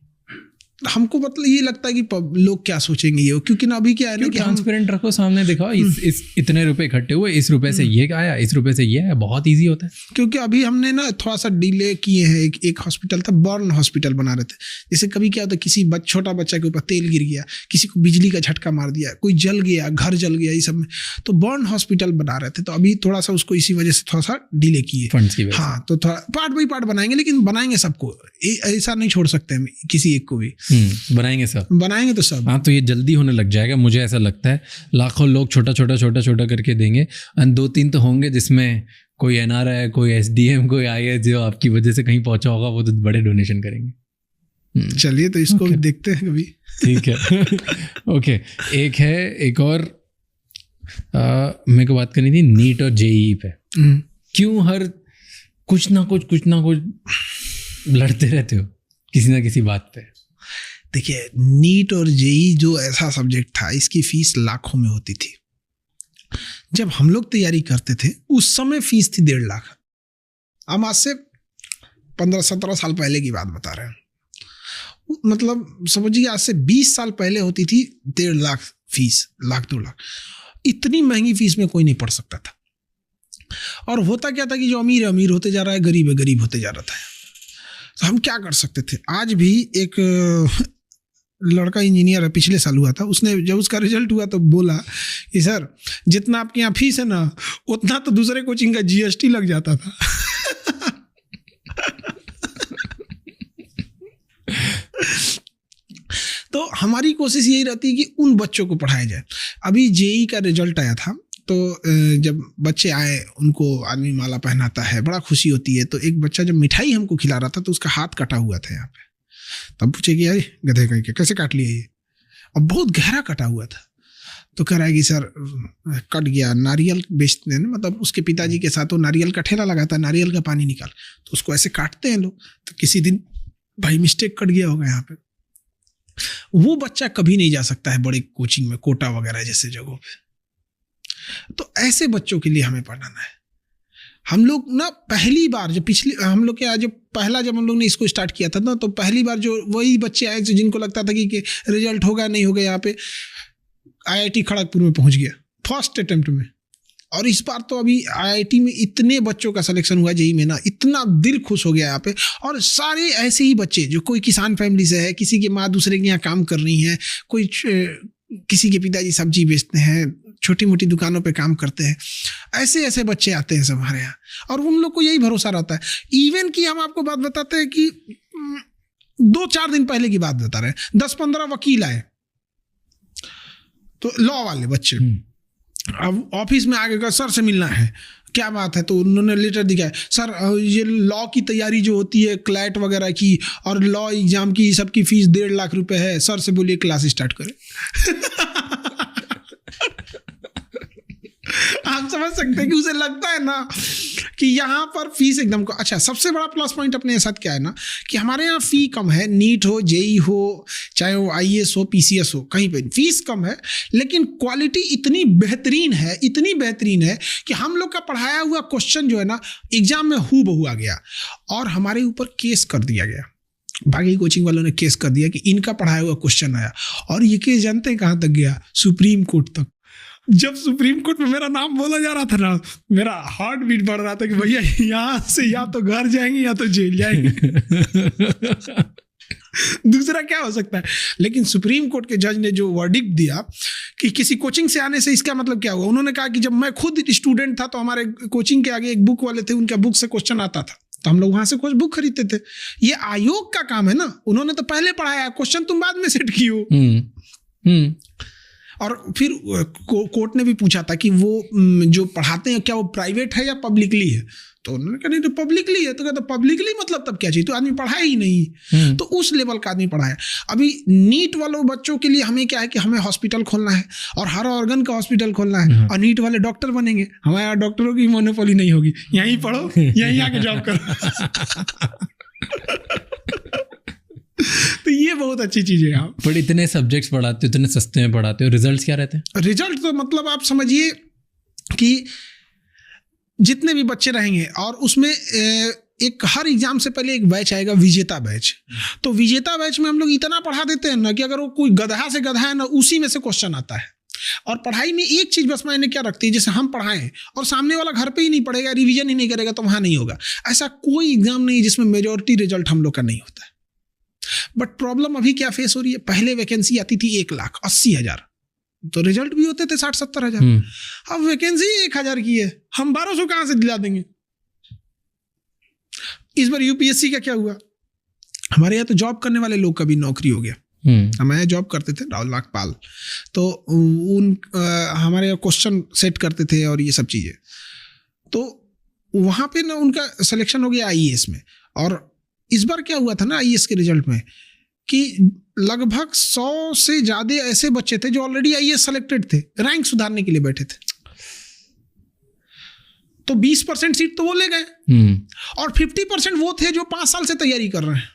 हमको मतलब ये लगता है कि लोग क्या सोचेंगे ये, क्योंकि ना अभी क्या है ना कि ट्रांसपेरेंट रखो, सामने दिखाओ इस इतने रुपए इकट्ठे हुए, इस रुपए से ये आया, इस रुपए से ये आया, बहुत इजी होता है। क्योंकि अभी हमने ना थोड़ा सा डिले किए हैं। एक हॉस्पिटल था, बर्न हॉस्पिटल बना रहे थे। जैसे कभी क्या होता है, किसी छोटा बच्चा के ऊपर तेल गिर गया, किसी को बिजली का झटका मार दिया, कोई जल गया, घर जल गया, ये सब में, तो बर्न हॉस्पिटल बना रहे थे। तो अभी थोड़ा सा उसको इसी वजह से थोड़ा सा डिले किए, फंड्स की वजह से। हाँ, तो थोड़ा पार्ट बाई पार्ट बनाएंगे, लेकिन बनाएंगे सबको, ऐसा नहीं छोड़ सकते हम किसी एक को भी। बनाएंगे तो सब। हाँ, तो ये जल्दी होने लग जाएगा, मुझे ऐसा लगता है। लाखों लोग छोटा छोटा करके देंगे, और 2-3 तो होंगे जिसमें कोई NRI, कोई SDM, कोई IS जो आपकी वजह से कहीं पहुंचा होगा, वो तो बड़े डोनेशन करेंगे। चलिए, तो इसको भी देखते हैं कभी। ठीक है। ओके, एक और मेरे को बात करनी थी नीट और JEE पे। क्यों हर कुछ ना कुछ लड़ते रहते हो किसी ना किसी बात पे? देखिए, नीट और JEE जो ऐसा सब्जेक्ट था, इसकी फीस लाखों में होती थी। जब हम लोग तैयारी करते थे उस समय फीस थी 1.5 लाख। हम आज से 15-17 साल पहले की बात बता रहे हैं। मतलब समझिए आज से 20 साल पहले होती थी 1.5 लाख फीस, 1-2 लाख। इतनी महंगी फीस में कोई नहीं पढ़ सकता था। और होता क्या था कि जो अमीर है अमीर होते जा रहा है, गरीब है गरीब होते जा रहा था। तो हम क्या कर सकते थे? आज भी एक लड़का इंजीनियर है, पिछले साल हुआ था, उसने जब उसका रिजल्ट हुआ तो बोला कि सर, जितना आपके यहाँ फीस है ना, उतना तो दूसरे कोचिंग का GST लग जाता था। तो हमारी कोशिश यही रहती है कि उन बच्चों को पढ़ाया जाए। अभी जेई का रिजल्ट आया था, तो जब बच्चे आए उनको आदमी माला पहनाता है, बड़ा खुशी होती है। तो एक बच्चा जब मिठाई हमको खिला रहा था तो उसका हाथ कटा हुआ था यहाँ पे। तब पूछे कि यार गधे कहीं के कैसे काट लिया ये, और बहुत गहरा कटा हुआ था। तो कह रहा है कि सर कट गया, नारियल बेचते हैं ना, मतलब उसके पिताजी के साथ वो नारियल का ठेला लगाता है, नारियल का पानी निकाल, तो उसको ऐसे काटते हैं लोग, तो किसी दिन भाई मिस्टेक कट गया होगा यहाँ पे। वो बच्चा कभी नहीं जा सकता है बड़े कोचिंग में, कोटा वगैरह जैसे जगहों पे। तो ऐसे बच्चों के लिए हमें पढ़ाना है। हम लोग ना पहली बार जब हम लोग के जब हम लोग ने इसको स्टार्ट किया था ना, तो पहली बार जो वही बच्चे आए जिनको लगता था कि रिजल्ट होगा नहीं होगा, यहाँ पे IIT खड़गपुर में पहुंच गया फर्स्ट अटेम्प्ट में। और इस बार तो अभी IIT में इतने बच्चों का सिलेक्शन हुआ जेईई में ना, इतना दिल खुश हो गया यहाँ पे। और सारे ऐसे ही बच्चे जो कोई किसान फैमिली से है, किसी की माँ दूसरे के यहाँ काम कर रही हैं, कोई किसी के पिताजी सब्जी बेचते हैं, छोटी मोटी दुकानों पे काम करते हैं, ऐसे ऐसे बच्चे आते हैं सब हमारे यहाँ। और उन लोग को यही भरोसा रहता है। इवन कि हम आपको बात बताते हैं कि 2-4 दिन पहले की बात बता रहे हैं, 10-15 वकील आए, तो लॉ वाले बच्चे। अब ऑफिस में आगे का सर से मिलना है, क्या बात है, तो उन्होंने लेटर दिखाया, सर ये लॉ की तैयारी जो होती है क्लैट वगैरह की और लॉ एग्जाम की, सबकी फीस 1.5 लाख रुपए है, सर से बोलिए क्लास स्टार्ट करें। आप समझ सकते हैं कि उसे लगता है ना कि यहाँ पर फीस एकदम को। अच्छा, सबसे बड़ा प्लस पॉइंट अपने साथ क्या है ना कि हमारे यहाँ फी कम है। नीट हो, जेई हो, चाहे वो IAS हो, PCS हो, कहीं पे फीस कम है, लेकिन क्वालिटी इतनी बेहतरीन है कि हम लोग का पढ़ाया हुआ क्वेश्चन जो है ना एग्जाम में हूबहू आ गया और हमारे ऊपर केस कर दिया गया। बाकी कोचिंग वालों ने केस कर दिया कि इनका पढ़ाया हुआ क्वेश्चन आया, और ये केस जानते हैं कहाँ तक गया? सुप्रीम कोर्ट तक। जब सुप्रीम कोर्ट में मेरा नाम बोला जा रहा था ना, मेरा हार्ट बीट बढ़ रहा था कि भैया यहाँ से या तो घर जाएंगे या तो जेल जाएंगे। दूसरा क्या हो सकता है? लेकिन सुप्रीम कोर्ट के जज ने जो वर्डिक्ट दिया कि किसी कोचिंग से आने से इसका मतलब क्या हुआ, उन्होंने कहा कि जब मैं खुद स्टूडेंट था तो हमारे कोचिंग के आगे एक बुक वाले थे, उनका बुक से क्वेश्चन आता था तो हम लोग वहां से कुछ बुक खरीदते थे। ये आयोग का काम है ना, उन्होंने तो पहले पढ़ाया, क्वेश्चन तुम बाद में सेट की हो। और फिर कोर्ट ने भी पूछा था कि वो जो पढ़ाते हैं क्या वो प्राइवेट है या पब्लिकली है, तो उन्होंने कहा नहीं तो पब्लिकली है। तो कहता पब्लिकली मतलब तब क्या चाहिए, तो आदमी पढ़ाया ही नहीं। तो उस लेवल का आदमी पढ़ाया। अभी नीट वालों बच्चों के लिए हमें क्या है कि हमें हॉस्पिटल खोलना है और हर ऑर्गन का हॉस्पिटल खोलना है, और नीट वाले डॉक्टर बनेंगे। हमारे यहाँ डॉक्टरों की मोनोपोली नहीं होगी, यहीं पढ़ो यहीं आके जॉब करो। तो ये बहुत अच्छी चीज है। आप पर इतने सब्जेक्ट्स पढ़ाते हो, इतने सस्ते में पढ़ाते हो, रिजल्ट्स क्या रहते हैं? रिजल्ट तो मतलब आप समझिए कि जितने भी बच्चे रहेंगे और उसमें एक हर एग्जाम से पहले एक बैच आएगा, विजेता बैच। तो विजेता बैच में हम लोग इतना पढ़ा देते हैं ना कि अगर वो कोई गधा से गधा है ना, उसी में से क्वेश्चन आता है। और पढ़ाई में एक चीज बस मायने क्या रखती है, जैसे हम पढ़ाएं और सामने वाला घर पे ही नहीं पढ़ेगा, रिवीजन ही नहीं करेगा, तो वहां नहीं होगा। ऐसा कोई एग्जाम नहीं जिसमें मेजोरिटी रिजल्ट हम लोग का नहीं होता है। बट प्रॉब्लम अभी क्या फेस हो रही है, पहले वैकेंसी आती थी 1,80,000, तो रिजल्ट भी होते थे 60-70 हजार। अब वैकेंसी 1,000 की है, हम 1200 कहां से दिला देंगे? इस बार UPSC का क्या हुआ, हमारे यहाँ तो जॉब करने वाले लोग का भी नौकरी हो गया। हम यहाँ जॉब करते थे राहुल नागपाल, तो हमारे यहाँ क्वेश्चन सेट करते थे और ये सब चीजें, तो वहां पे ना उनका सिलेक्शन हो गया IAS में। और इस बार क्या हुआ था ना IAS के रिजल्ट में कि लगभग 100 से ज्यादा ऐसे बच्चे थे जो ऑलरेडी IAS सेलेक्टेड थे, रैंक सुधारने के लिए बैठे थे। तो 20% सीट तो वो ले गए और 50% वो थे जो 5 साल से तैयारी कर रहे हैं।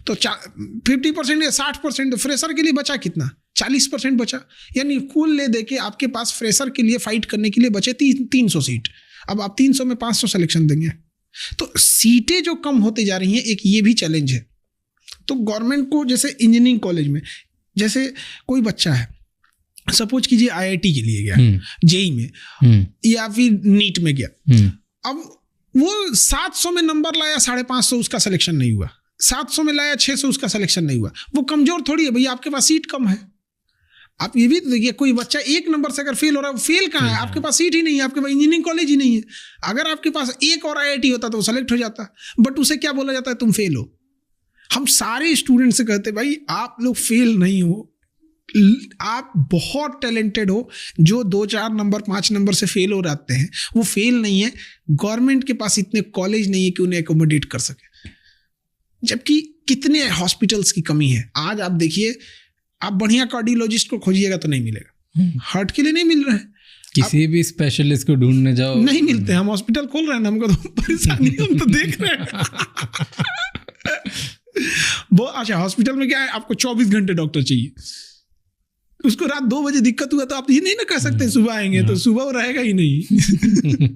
तो 50% या 60% फ्रेशर के लिए बचा कितना? 40% बचा। यानी कुल ले दे के आपके पास फ्रेशर के लिए फाइट करने के लिए बचे 300 सीट। अब आप 300 में 500 सिलेक्शन देंगे, तो सीटें जो कम होते जा रही हैं, एक ये भी चैलेंज है। तो गवर्नमेंट को, जैसे इंजीनियरिंग कॉलेज में जैसे कोई बच्चा है, सपोज कीजिए IIT के लिए गया, जेई में या फिर नीट में गया, अब वो 700 में नंबर लाया, 550, उसका सिलेक्शन नहीं हुआ। 700 में लाया 600, उसका सिलेक्शन नहीं हुआ। वो कमजोर थोड़ी है भैया, आपके पास सीट कम है। आप ये भी देखिए, कोई बच्चा 1 नंबर से अगर फेल हो रहा है, फेल कहाँ है? आपके पास सीट ही नहीं है, आपके पास इंजीनियरिंग कॉलेज ही नहीं है। अगर आपके पास एक और IIT होता तो वो सेलेक्ट हो जाता, बट उसे क्या बोला जाता है, तुम फेल हो। हम सारे स्टूडेंट से कहते भाई आप लोग फेल नहीं हो, आप बहुत टैलेंटेड हो। जो 2-4 नंबर 5 नंबर से फेल हो जाते हैं वो फेल नहीं है, गवर्नमेंट के पास इतने कॉलेज नहीं है कि उन्हें एकोमोडेट कर सके। जबकि कितने हॉस्पिटल्स की कमी है। आज आप देखिए, आप बढ़िया कार्डियोलॉजिस्ट को खोजिएगा तो नहीं मिलेगा, हार्ट के लिए नहीं मिल रहा है, किसी भी स्पेशलिस्ट को ढूंढने जाओ नहीं मिलते। हम हॉस्पिटल खोल रहे हैं, हमको तो परेशानी हम तो देख रहे हैं। वो अच्छा, हॉस्पिटल में क्या है, आपको 24 घंटे डॉक्टर चाहिए। उसको रात 2 बजे दिक्कत हुआ तो आप ये नहीं ना कह सकते सुबह आएंगे, तो सुबह वो रहेगा ही नहीं।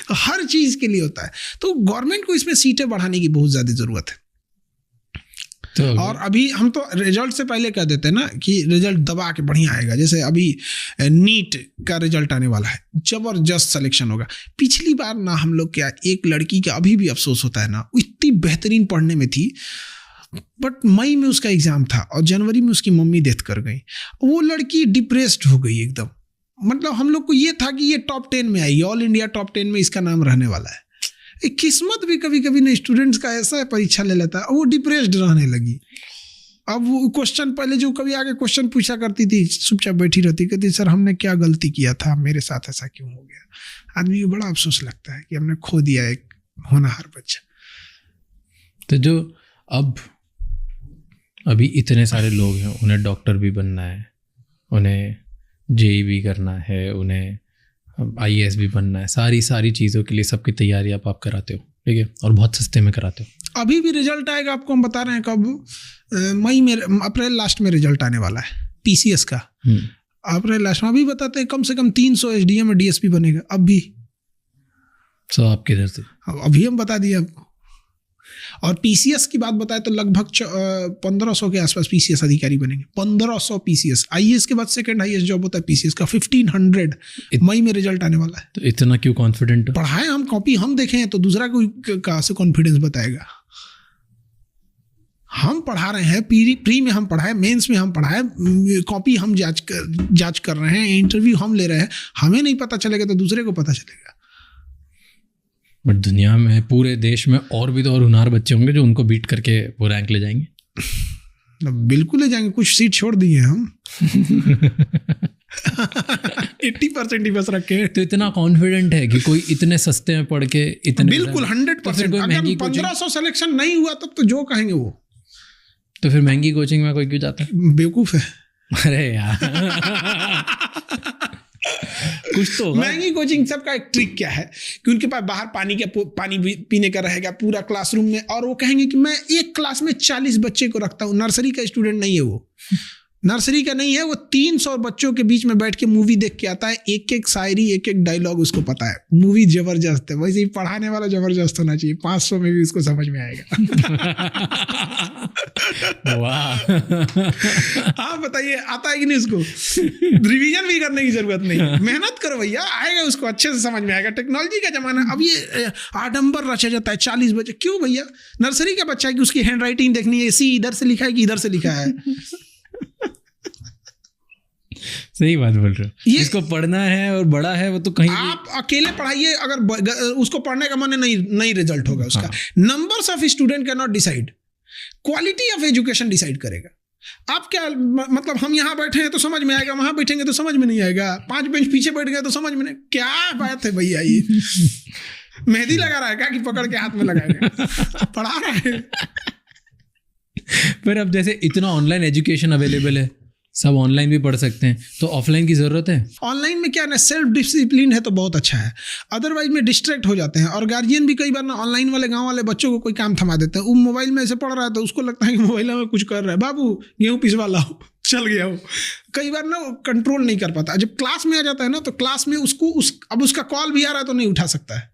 तो हर चीज के लिए होता है। तो गवर्नमेंट को इसमें सीटें बढ़ाने की बहुत ज्यादा जरूरत है। और अभी हम तो रिजल्ट से पहले कह देते हैं ना कि रिजल्ट दबा के बढ़िया आएगा। जैसे अभी नीट का रिजल्ट आने वाला है, जबरदस्त सिलेक्शन होगा। पिछली बार ना हम लोग क्या, एक लड़की का अभी भी अफसोस होता है ना, वो इतनी बेहतरीन पढ़ने में थी, बट मई में उसका एग्जाम था और जनवरी में उसकी मम्मी डेथ कर गई। वो लड़की डिप्रेस्ड हो गई एकदम। मतलब हम लोग को ये था कि ये टॉप 10 में आएगी, ऑल इंडिया टॉप 10 में इसका नाम रहने वाला है। किस्मत भी कभी कभी ना स्टूडेंट्स का ऐसा है, परीक्षा ले लेता है, वो डिप्रेस्ड रहने लगी। अब वो क्वेश्चन, पहले जो कभी आगे क्वेश्चन पूछा करती थी, चुपचाप बैठी रहती, कहती सर हमने क्या गलती किया था, मेरे साथ ऐसा क्यों हो गया। आदमी को बड़ा अफसोस लगता है कि हमने खो दिया एक होनहार बच्चा। तो जो अभी इतने सारे लोग हैं, उन्हें डॉक्टर भी बनना है, उन्हें जेई भी करना है, उन्हें IAS भी बनना है, सारी चीज़ों के लिए सबकी तैयारी आप कराते हो, ठीक है, और बहुत सस्ते में कराते हो। अभी भी रिजल्ट आएगा, आपको हम बता रहे हैं कब, मई में, अप्रैल लास्ट में रिजल्ट आने वाला है PCS का। अप्रैल लास्ट में अभी बताते हैं, कम से कम 300 SDM और DSP बनेगा। अब भी सब आपके इधर से अभी हम बता दिए आपको। और PCS की बात बताए तो लगभग 1500 के आसपास PCS अधिकारी बनेंगे। 1500 PCS। IAS के बाद सेकंड हाईएस्ट जॉब होता है PCS का। 1500 मई में रिजल्ट आने वाला है। तो इतना क्यों कॉन्फिडेंट? पढ़ाए हम, कॉपी हम देखे हैं, तो दूसरा कोई कहाँ से कॉन्फिडेंस बताएगा। हम पढ़ा रहे हैं, प्री में हम पढ़ाए, मेंस में हम पढ़ाए, कॉपी हम जांच कर रहे हैं, इंटरव्यू हम ले रहे हैं। हमें नहीं पता चलेगा तो दूसरे को पता चलेगा। बट दुनिया में, पूरे देश में और भी तो और होनहार बच्चे होंगे जो उनको बीट करके वो रैंक ले जाएंगे। बिल्कुल ले जाएंगे, कुछ सीट छोड़ दिए हम। 80% ही बस रखे हैं। तो इतना कॉन्फिडेंट है कि कोई इतने सस्ते में पढ़ के इतने, बिल्कुल 100%। अगर 1500 सिलेक्शन नहीं हुआ तब तो जो कहेंगे वो। तो फिर महंगी कोचिंग में कोई क्यों जाता है? बेवकूफ है। अरे यार कुछ तो महंगी कोचिंग सबका एक ट्रिक क्या है कि उनके पास बाहर पानी पीने का रहेगा पूरा क्लासरूम में, और वो कहेंगे कि मैं एक क्लास में 40 बच्चे को रखता हूँ। नर्सरी का स्टूडेंट नहीं है वो, नर्सरी का नहीं है वो। 300 बच्चों के बीच में बैठ के मूवी देख के आता है, एक एक शायरी, एक एक डायलॉग उसको पता है। मूवी जबरदस्त है। वैसे ही पढ़ाने वाला जबरदस्त होना चाहिए, 500 में भी उसको समझ में आएगा। वाह। हाँ बताइए, आता है कि नहीं उसको? रिवीजन भी करने की जरूरत नहीं, मेहनत करो भैया, आएगा उसको, अच्छे से समझ में आएगा। टेक्नोलॉजी का जमाना है। अब ये आडंबर रचा जाता है 40 बच्चे, क्यों भैया? नर्सरी का बच्चा है कि उसकी हैंड राइटिंग देखनी है, सी इधर से लिखा है कि इधर से लिखा है। सही बात बोल रहे हो। जिसको पढ़ना है और बड़ा है वो तो कहीं आप अकेले पढ़ाइए, अगर उसको पढ़ने का मन है, नहीं रिजल्ट होगा उसका। Numbers of student can not decide, quality of education decide करेगा। आप क्या मतलब, हम यहाँ बैठे हैं तो समझ में आएगा, वहां बैठेंगे तो समझ में नहीं आएगा, 5 बेंच पीछे बैठ गए तो समझ में नहीं। क्या बात है भैया, ये मेहंदी लगा रहा है क्या कि पकड़ के हाथ में लगाएगा? पढ़ा रहा है। फिर अब जैसे इतना ऑनलाइन एजुकेशन अवेलेबल है, सब ऑनलाइन भी पढ़ सकते हैं, तो ऑफलाइन की जरूरत है? ऑनलाइन में क्या ना, सेल्फ डिसिप्लिन है तो बहुत अच्छा है, अदरवाइज में डिस्ट्रैक्ट हो जाते हैं। और गार्जियन भी कई बार ना ऑनलाइन वाले, गांव वाले बच्चों को कोई काम थमा देते हैं। वो मोबाइल में ऐसे पढ़ रहा है तो उसको लगता है कि मोबाइल में कुछ कर रहा है, बाबू गेहूँ पिसवा लाओ, चल गया वो। कई बार ना वो कंट्रोल नहीं कर पाता। जब क्लास में आ जाता है ना, तो क्लास में उसको अब उसका कॉल भी आ रहा है तो नहीं उठा सकता है,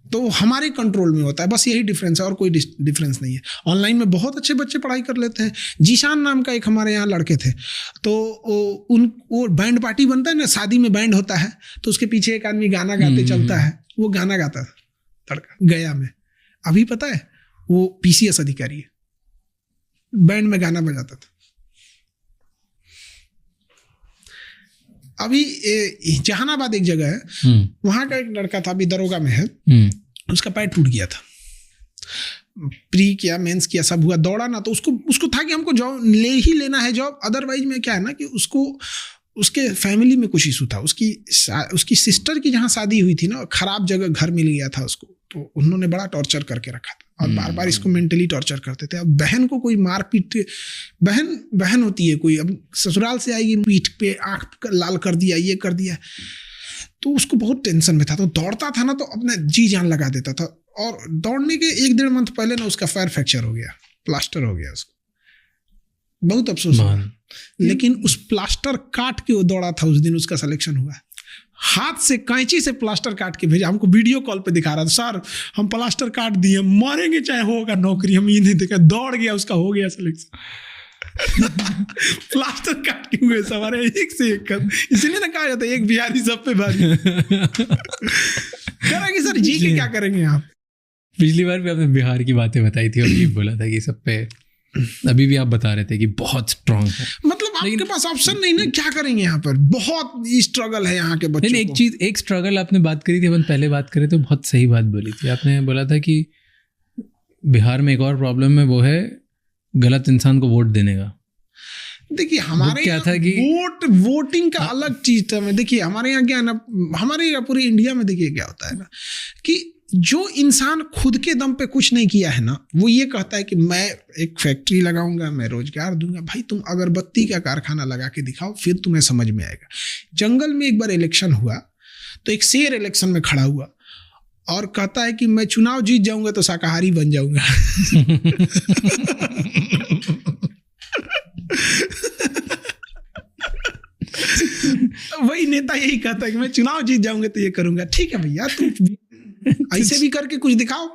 तो हमारे कंट्रोल में होता है। बस यही डिफरेंस है, और कोई डिफरेंस नहीं है। ऑनलाइन में बहुत अच्छे बच्चे पढ़ाई कर लेते हैं। जीशान नाम का एक हमारे यहाँ लड़के थे, तो वो बैंड पार्टी बनता है ना, शादी में बैंड होता है तो उसके पीछे एक आदमी गाना गाते चलता है, वो गाना गाता था लड़का गया में। अभी पता है वो PCS अधिकारी है, बैंड में गाना बजाता था। अभी जहानाबाद एक जगह है, वहां का एक लड़का था, अभी दरोगा में है, उसका पैर टूट गया था। प्री किया, मेंस किया, सब हुआ, दौड़ा ना, तो उसको था कि हमको जॉब ले ही लेना है जॉब। अदरवाइज में क्या है ना कि उसको उसके फैमिली में कुछ इशू था, उसकी सिस्टर की जहाँ शादी हुई थी ना, खराब जगह घर मिल गया था उसको, तो उन्होंने बड़ा टॉर्चर करके रखा था और बार बार इसको मेंटली टॉर्चर करते थे। अब बहन को कोई मार पीट, बहन होती है कोई, अब ससुराल से आएगी, पीठ पे आँख लाल कर दिया, ये कर दिया, तो उसको बहुत टेंशन में था। तो दौड़ता था ना तो अपने जी जान लगा देता था, और दौड़ने के 1-1.5 मंथ पहले ना उसका पैर फ्रैक्चर हो गया, प्लास्टर हो गया उसको, बहुत अफसोस हुआ। लेकिन उस प्लास्टर काट के वो दौड़ा था, उस दिन उसका सिलेक्शन हुआ, हाथ से कैंची से प्लास्टर काट के भेजा, हमको वीडियो कॉल पे दिखा रहा था, सर हम प्लास्टर काट दिए, मारेंगे चाहे होगा नौकरी, हम ये नहीं देखा, दौड़ गया, उसका हो गया सिलेक्शन। प्लास्टर काट के हुए सवारे एक से एक कर, इसलिए ना कहा जाता है एक बिहारी सब पे भारी। करेंगे सर जी के क्या करेंगे आप? पिछली बार भी आपने बिहार की बातें बताई थी और ये बोला था कि सब पे, अभी भी आप बता रहे थे कि बहुत स्ट्रांग है, मतलब आपके पास ऑप्शन नहीं ना, क्या करेंगे यहाँ पर, बहुत स्ट्रगल है यहाँ के बच्चों को। एक स्ट्रगल आपने बात करी थी, अपन पहले बात करें तो बहुत सही बात बोली थी आपने, बोला था कि बिहार में एक और प्रॉब्लम है, वो है गलत इंसान को वोट देने का। देखिए हमारे क्या था कि वोटिंग का अलग चीज था। मैं देखिए हमारे यहाँ क्या है ना, हमारे यहाँ पूरी इंडिया में देखिए क्या होता है ना कि जो इंसान खुद के दम पे कुछ नहीं किया है ना, वो ये कहता है कि मैं एक फैक्ट्री लगाऊंगा, मैं रोजगार दूंगा। भाई तुम अगरबत्ती का कारखाना लगा के दिखाओ, फिर तुम्हें समझ में आएगा। जंगल में एक बार इलेक्शन हुआ तो एक शेर इलेक्शन में खड़ा हुआ और कहता है कि मैं चुनाव जीत जाऊंगा तो शाकाहारी बन जाऊंगा। वही नेता यही कहता है कि मैं चुनाव जीत जाऊंगा तो ये करूंगा। ठीक है भैया, तुम ऐसे भी करके कुछ दिखाओ।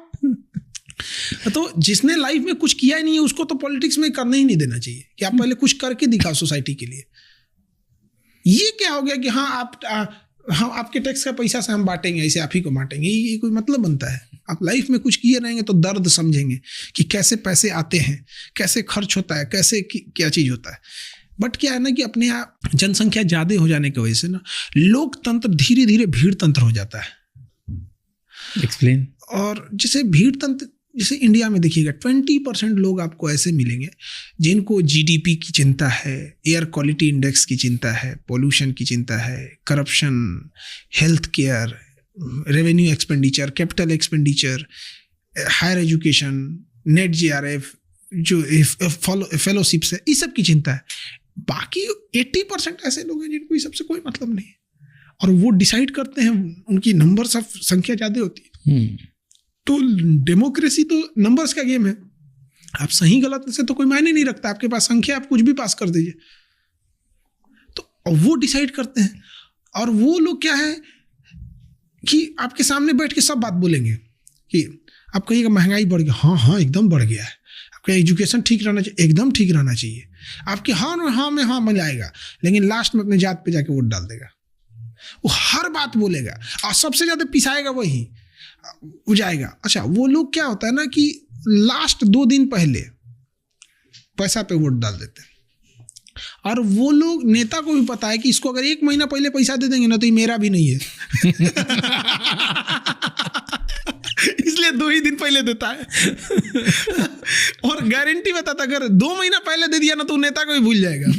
तो जिसने लाइफ में कुछ किया ही नहीं है उसको तो पॉलिटिक्स में करने ही नहीं देना चाहिए कि आप पहले कुछ करके दिखाओ सोसाइटी के लिए। ये क्या हो गया कि हाँ हम आपके टैक्स का पैसा से हम बांटेंगे, ऐसे आप ही को बांटेंगे, ये कोई मतलब बनता है? आप लाइफ में कुछ किए रहेंगे तो दर्द समझेंगे कि कैसे पैसे आते हैं, कैसे खर्च होता है, कैसे क्या चीज़ होता है। बट क्या है ना कि अपने यहाँ जनसंख्या ज़्यादा हो जाने की वजह से ना लोकतंत्र धीरे धीरे भीड़ तंत्र हो जाता है। एक्सप्लेन। और जैसे भीड़ तंत्र, जैसे इंडिया में देखिएगा 20% लोग आपको ऐसे मिलेंगे जिनको जीडीपी की चिंता है, एयर क्वालिटी इंडेक्स की चिंता है, पोल्यूशन की चिंता है, corruption, health care, revenue expenditure, capital expenditure, higher education, net JRF, जो फेलोशिप्स है, इस सब की चिंता है। बाकी 80% ऐसे लोग हैं जिनको इस सबसे कोई मतलब नहीं है, और वो डिसाइड करते हैं, उनकी नंबर्स ऑफ संख्या ज़्यादा होती है। तो डेमोक्रेसी तो नंबर्स का गेम है। आप सही गलत से तो कोई मायने नहीं रखता, आपके पास संख्या, आप कुछ भी पास कर दीजिए। तो वो डिसाइड करते हैं, और वो लोग क्या है कि आपके सामने बैठ के सब बात बोलेंगे कि आप कहिएगा महंगाई बढ़ गया, हाँ एकदम बढ़ गया है। आपका एजुकेशन ठीक रहना चाहिए, एकदम ठीक रहना चाहिए। आपके हाँ में हाँ मिलाएगा, लेकिन लास्ट में अपने जात पे जाके वोट डाल देगा। वो हर बात बोलेगा और सबसे ज़्यादा पिसाएगा वही हो जाएगा। अच्छा, वो लोग क्या होता है ना कि लास्ट 2 दिन पहले पैसा पे वोट डाल देते हैं, और वो लोग नेता को भी पता है कि इसको अगर 1 महीना पहले पैसा दे देंगे ना तो ये मेरा भी नहीं है। इसलिए 2 ही दिन पहले देता है। और गारंटी बताता अगर 2 महीना पहले दे दिया ना तो नेता को भी भूल जाएगा।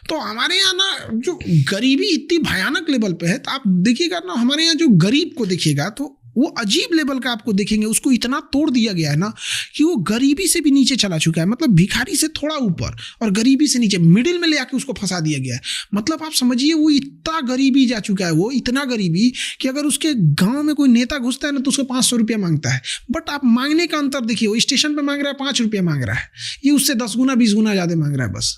तो हमारे यहाँ ना जो गरीबी इतनी भयानक लेवल पे है, तो आप देखिएगा ना हमारे यहाँ जो गरीब को देखिएगा तो वो अजीब लेवल का आपको देखेंगे। उसको इतना तोड़ दिया गया है ना कि वो गरीबी से भी नीचे चला चुका है, मतलब भिखारी से थोड़ा ऊपर और गरीबी से नीचे मिडिल में ले आके उसको फंसा दिया गया है। मतलब आप समझिए वो इतना गरीबी जा चुका है, वो इतना गरीबी कि अगर उसके गांव में कोई नेता घुसता है ना तो उसको 500 रुपया मांगता है। बट आप मांगने का अंतर देखिए, वो स्टेशन पर मांग रहा है 5 रुपया मांग रहा है, ये उससे 10 गुना 20 गुना ज़्यादा मांग रहा है। बस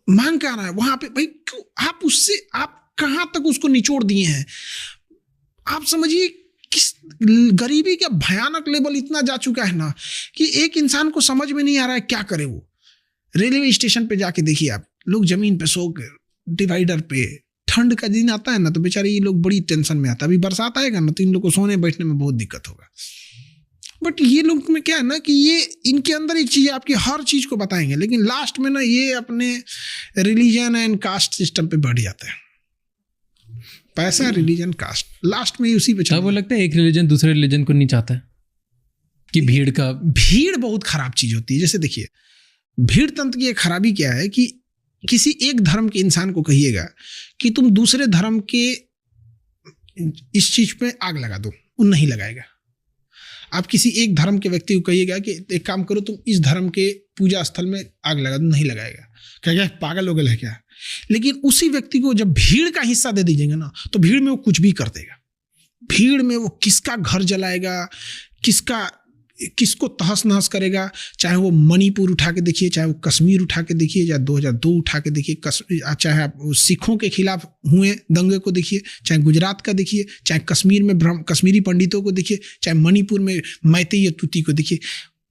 मांग क्या रहा है वहां पे? भाई क्यों आप उससे, आप कहां तक उसको निचोड़ दिए हैं? आप समझिए किस गरीबी का भयानक लेवल इतना जा चुका है ना कि एक इंसान को समझ में नहीं आ रहा है क्या करे वो। रेलवे स्टेशन पे जाके देखिए आप, लोग जमीन पे सो कर, डिवाइडर पे, ठंड का दिन आता है ना तो बेचारे ये लोग बड़ी टेंशन में आता है। अभी बरसात आएगा ना तो इन लोग को सोने बैठने में बहुत दिक्कत होगा। बट ये लोग में क्या है ना कि ये इनके अंदर एक चीज़, आपकी हर चीज़ को बताएंगे, लेकिन लास्ट में ना ये अपने रिलीजन एंड कास्ट सिस्टम पे बढ़ जाते हैं। पैसा, रिलीजन, कास्ट, लास्ट में उसी पे क्या वो लगता है एक रिलीजन दूसरे रिलीजन को नहीं चाहता है कि भीड़ बहुत खराब चीज होती है। जैसे देखिए, भीड़ तंत्र की एक खराबी क्या है कि किसी एक धर्म के इंसान को कहिएगा कि तुम दूसरे धर्म के इस चीज पे आग लगा दो, वो नहीं लगाएगा। आप किसी एक धर्म के व्यक्ति को कहिएगा कि एक काम करो, तुम इस धर्म के पूजा स्थल में आग लगा दो, नहीं लगाएगा। क्या पागल हो गए है क्या? लेकिन उसी व्यक्ति को जब भीड़ का हिस्सा दे दीजिएगा ना, तो भीड़ में वो कुछ भी कर देगा। भीड़ में वो किसका घर जलाएगा, किसको तहस नहस करेगा। चाहे वो मणिपुर उठा के देखिए, चाहे वो कश्मीर उठा के देखिए, या 2002 उठा के देखिए, चाहे आप सिखों के खिलाफ हुए दंगे को देखिए, चाहे गुजरात का देखिए, चाहे कश्मीर में कश्मीरी पंडितों को देखिए, चाहे मणिपुर में मैतेई या तूती को देखिए।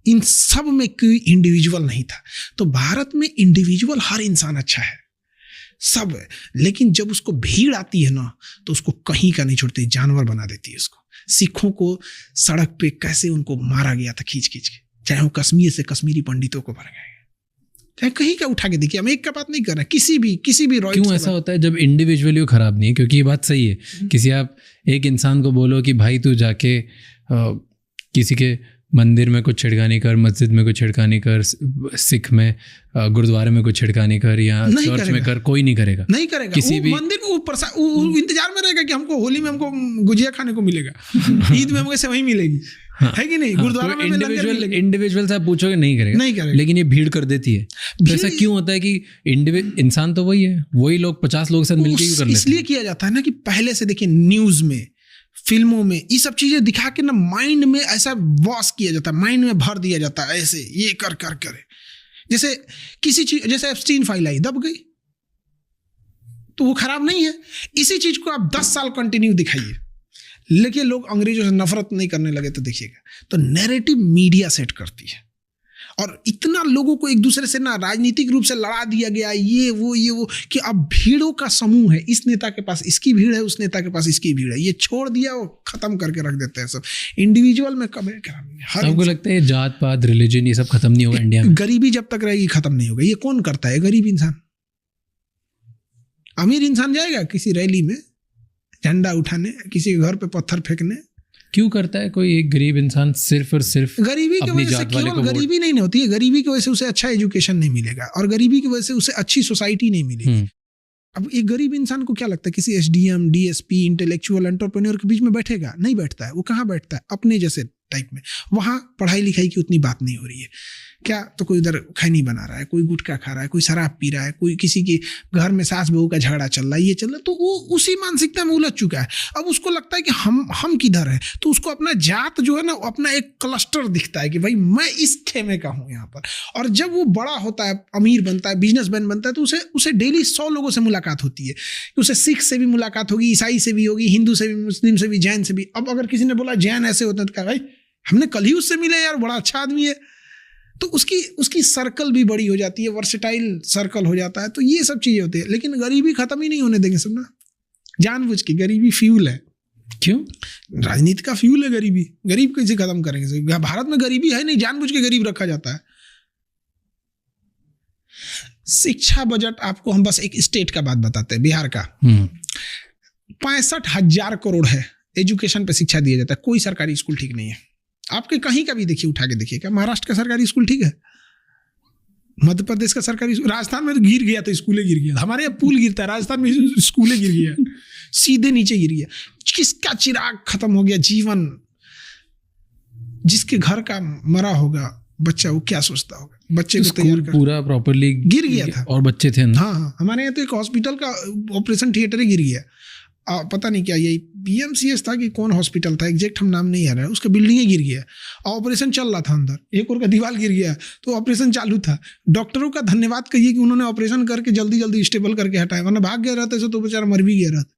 इन सब में कोई इंडिविजुअल नहीं था। तो भारत में इंडिविजुअल हर इंसान अच्छा है, सब है। लेकिन जब उसको भीड़ आती है ना, तो उसको कहीं का नहीं छोड़ती, जानवर बना देती है उसको। सिखों को सड़क पे कैसे उनको मारा गया था खींच खींच के, चाहे वो कश्मीर से कश्मीरी पंडितों को मारा गया, चाहे कहीं का उठा के देखिए। हम एक का बात नहीं कर रहे, किसी भी रॉयल। क्यों ऐसा होता है जब इंडिविजुअली वो खराब नहीं है? क्योंकि ये बात सही है, किसी आप एक इंसान को बोलो कि भाई तू जाके किसी के मंदिर में कुछ छिड़कानी कर, मस्जिद में कुछ छिड़कानी कर, सिख में गुरुद्वारे में कुछ छिड़कानी कर, या चर्च में कर, कोई नहीं करेगा। किसी भी मंदिर में वो इंतजार में रहेगा कि हमको होली में हमको गुजिया खाने को मिलेगा, ईद में हमको सेवई मिलेगी, है कि नहीं? गुरुद्वारा में इंडिविजुअल से आप पूछोगे नहीं करेगा। लेकिन ये भीड़ कर देती है। तो ऐसा क्यों होता है कि इंसान तो वही है, वही लोग 50 लोग के साथ मिलकर क्यों कर लेते हैं? इसलिए किया जाता है ना कि पहले से देखिए, न्यूज में, फिल्मों में ये सब चीजें दिखा के ना माइंड में ऐसा वॉश किया जाता है, माइंड में भर दिया जाता है, ऐसे ये कर कर करे। जैसे किसी चीज, जैसे एप्स्टीन फाइल आई, दब गई तो वो खराब नहीं है। इसी चीज को आप 10 साल कंटिन्यू दिखाइए, लेकिन लोग अंग्रेजों से नफरत नहीं करने लगे तो देखिएगा। तो नैरेटिव मीडिया सेट करती है, और इतना लोगों को एक दूसरे से ना राजनीतिक रूप से लड़ा दिया गया, ये वो कि अब भीड़ों का समूह है, इस नेता के पास इसकी भीड़ है, उस नेता के पास इसकी भीड़ है, ये छोड़ दिया और खत्म करके रख देते हैं सब। इंडिविजुअल में कब है? आपको लगता है जात पात रिलीजन ये सब खत्म नहीं होगा इंडिया में? गरीबी जब तक रहेगी खत्म नहीं होगा। ये कौन करता है? गरीब इंसान। अमीर इंसान जाएगा किसी रैली में झंडा उठाने, किसी के घर पे पत्थर फेंकने? क्यों करता है कोई एक गरीब इंसान सिर्फ और सिर्फ गरीबी की वजह से? केवल गरीबी नहीं होती है, गरीबी की वजह से उसे अच्छा एजुकेशन नहीं मिलेगा, और गरीबी की वजह से उसे अच्छी सोसाइटी नहीं मिलेगी। अब एक गरीब इंसान को क्या लगता है किसी SDM, DSP, इंटेलेक्चुअल एंटरप्रेन्योर के बीच में बैठेगा? नहीं बैठता है। वो कहाँ बैठता है? अपने जैसे टाइप में। वहाँ पढ़ाई लिखाई की उतनी बात नहीं हो रही है क्या? तो कोई उधर खैनी बना रहा है, कोई गुटखा खा रहा है, कोई शराब पी रहा है, कोई किसी के घर में सास बहू का झगड़ा चल रहा है, ये चल रहा है। तो वो उसी मानसिकता में उलझ चुका है। अब उसको लगता है कि हम किधर है, तो उसको अपना जात जो है ना, अपना एक क्लस्टर दिखता है कि भाई मैं इस खेमे का हूँ यहाँ पर। और जब वो बड़ा होता है, अमीर बनता है, बिजनेसमैन बनता है, तो उसे डेली 100 लोगों से मुलाकात होती है। उसे सिख से भी मुलाकात होगी, ईसाई से भी होगी, हिंदू से भी, मुस्लिम से भी, जैन से भी। अब अगर किसी ने बोला जैन ऐसे होते हैं, तो कहा भाई हमने कल ही उससे मिले यार, बड़ा अच्छा आदमी है। तो उसकी सर्कल भी बड़ी हो जाती है, वर्सेटाइल सर्कल हो जाता है। तो ये सब चीजें होती है। लेकिन गरीबी खत्म ही नहीं होने देंगे सब ना, जानबूझ के। गरीबी फ्यूल है। क्यों? राजनीति का फ्यूल है गरीबी। गरीब कैसे खत्म करेंगे? भारत में गरीबी है नहीं, जानबूझ के गरीब रखा जाता है। शिक्षा बजट, आपको हम बस एक स्टेट का बात बताते हैं, बिहार का 65,000 करोड़ है एजुकेशन पे, शिक्षा दिया जाता है। कोई सरकारी स्कूल ठीक नहीं है। आपके कहीं का भी देखिए, उठा के देखिए, क्या महाराष्ट्र का सरकारी स्कूल ठीक है? मध्य प्रदेश का सरकारी स्कूल, राजस्थान में तो गिर गया, तो स्कूलें गिर गया। हमारे यहाँ पुल गिरता है, राजस्थान में स्कूलें गिर गया, सीधे नीचे गिर गया। किसका चिराग खत्म हो गया? जीवन। जिसके घर का मरा होगा बच्चा, वो क्या सोचता होगा? बच्चे को तैयार कर, पूरा प्रॉपर्ली गिर गया था, और बच्चे थे। हाँ, हमारे यहाँ तो एक हॉस्पिटल का ऑपरेशन थिएटर ही गिर गया। पता नहीं क्या, यही PMCH था कि कौन हॉस्पिटल था, एग्जैक्ट हम नाम नहीं आ रहा है, उसका बिल्डिंग ही गिर गया। ऑपरेशन चल रहा था अंदर, एक और का दीवार गिर गया, तो ऑपरेशन चालू था। डॉक्टरों का धन्यवाद कहिए कि उन्होंने ऑपरेशन करके जल्दी जल्दी स्टेबल करके हटाया, वरना भाग गया रहता तो बेचारा मर भी गया रहता।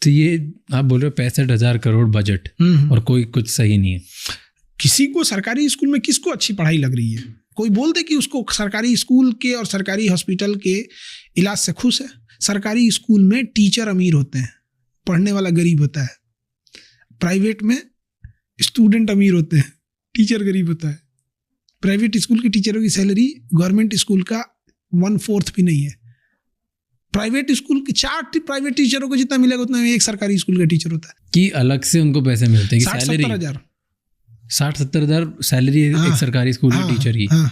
तो ये आप बोल रहे हो 65,000 करोड़ बजट, और कोई कुछ सही नहीं है। किसी को सरकारी स्कूल में किसको अच्छी पढ़ाई लग रही है? कोई बोल दे कि उसको सरकारी स्कूल के और सरकारी हॉस्पिटल के इलाज से खुश है। सरकारी स्कूल में टीचर अमीर होते हैं, पढ़ने वाला गरीब होता है। प्राइवेट में स्टूडेंट अमीर होते हैं, टीचर गरीब होता है। प्राइवेट स्कूल के टीचरों की सैलरी गवर्नमेंट स्कूल का 1/4 भी नहीं है। प्राइवेट स्कूल के 4 प्राइवेट टीचरों को जितना मिलेगा उतना एक सरकारी स्कूल का टीचर होता है। कि अलग से उनको पैसे मिलते हैं कि 60-70 हज़ार 60-70 हज़ार सैलरी एक सरकारी स्कूल के टीचर की। हाँ।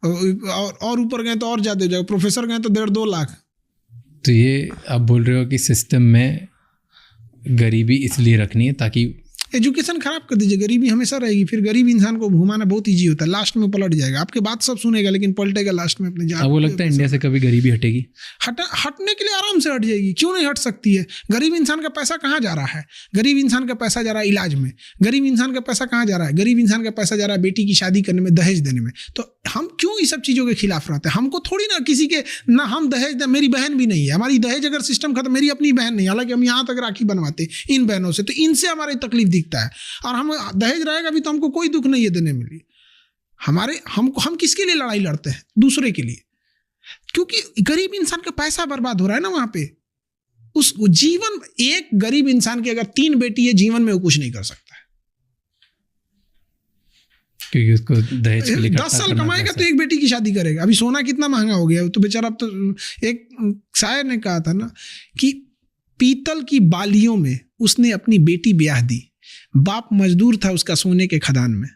और ऊपर गए तो और ज्यादा हो जाएगा, प्रोफेसर गए तो 1.5-2 लाख। तो ये आप बोल रहे हो कि सिस्टम में गरीबी इसलिए रखनी है ताकि एजुकेशन खराब कर दीजिए, गरीबी हमेशा रहेगी। फिर गरीब इंसान को घुमाना बहुत इजी होता है, लास्ट में पलट जाएगा। आपके बात सब सुनेगा लेकिन पलटेगा लास्ट में अपने। अब वो लगता है इंडिया से कभी गरीबी हटेगी? हटने के लिए आराम से हट जाएगी, क्यों नहीं हट सकती है। गरीब इंसान का पैसा कहाँ जा रहा है? गरीब इंसान का पैसा जा रहा है इलाज में। गरीब इंसान का पैसा कहाँ जा रहा है? गरीब इंसान का पैसा जा रहा है बेटी की शादी करने में, दहेज देने में। तो हम क्यों इस सब चीज़ों के खिलाफ रहते हैं? हमको थोड़ी ना किसी के ना हम दहेज, मेरी बहन भी नहीं है, हमारी दहेज अगर सिस्टम खत्म, मेरी अपनी बहन नहीं, हालांकि हम यहाँ तक राखी बनवाते इन बहनों से, तो इनसे हमारी तकलीफ दिखता है। और हम दहेज रहेगा भी तो हमको कोई दुख नहीं है देने में लिए। हम किसके लिए लड़ाई लड़ते हैं? दूसरे के लिए। क्योंकि गरीब इंसान का पैसा बर्बाद हो रहा है ना वहां पे। उस जीवन, एक गरीब इंसान की अगर 3 बेटी है, जीवन में वो कुछ नहीं कर सकता है, क्योंकि उसको दहेज के लिए 10 साल कमाएगा तो एक बेटी की शादी करेगा। अभी सोना कितना महंगा हो गया, तो बेचारा। अब तो एक शायर ने कहा था ना कि पीतल की बालियों में उसने अपनी बेटी ब्याह दी, बाप मजदूर था उसका सोने के खदान में।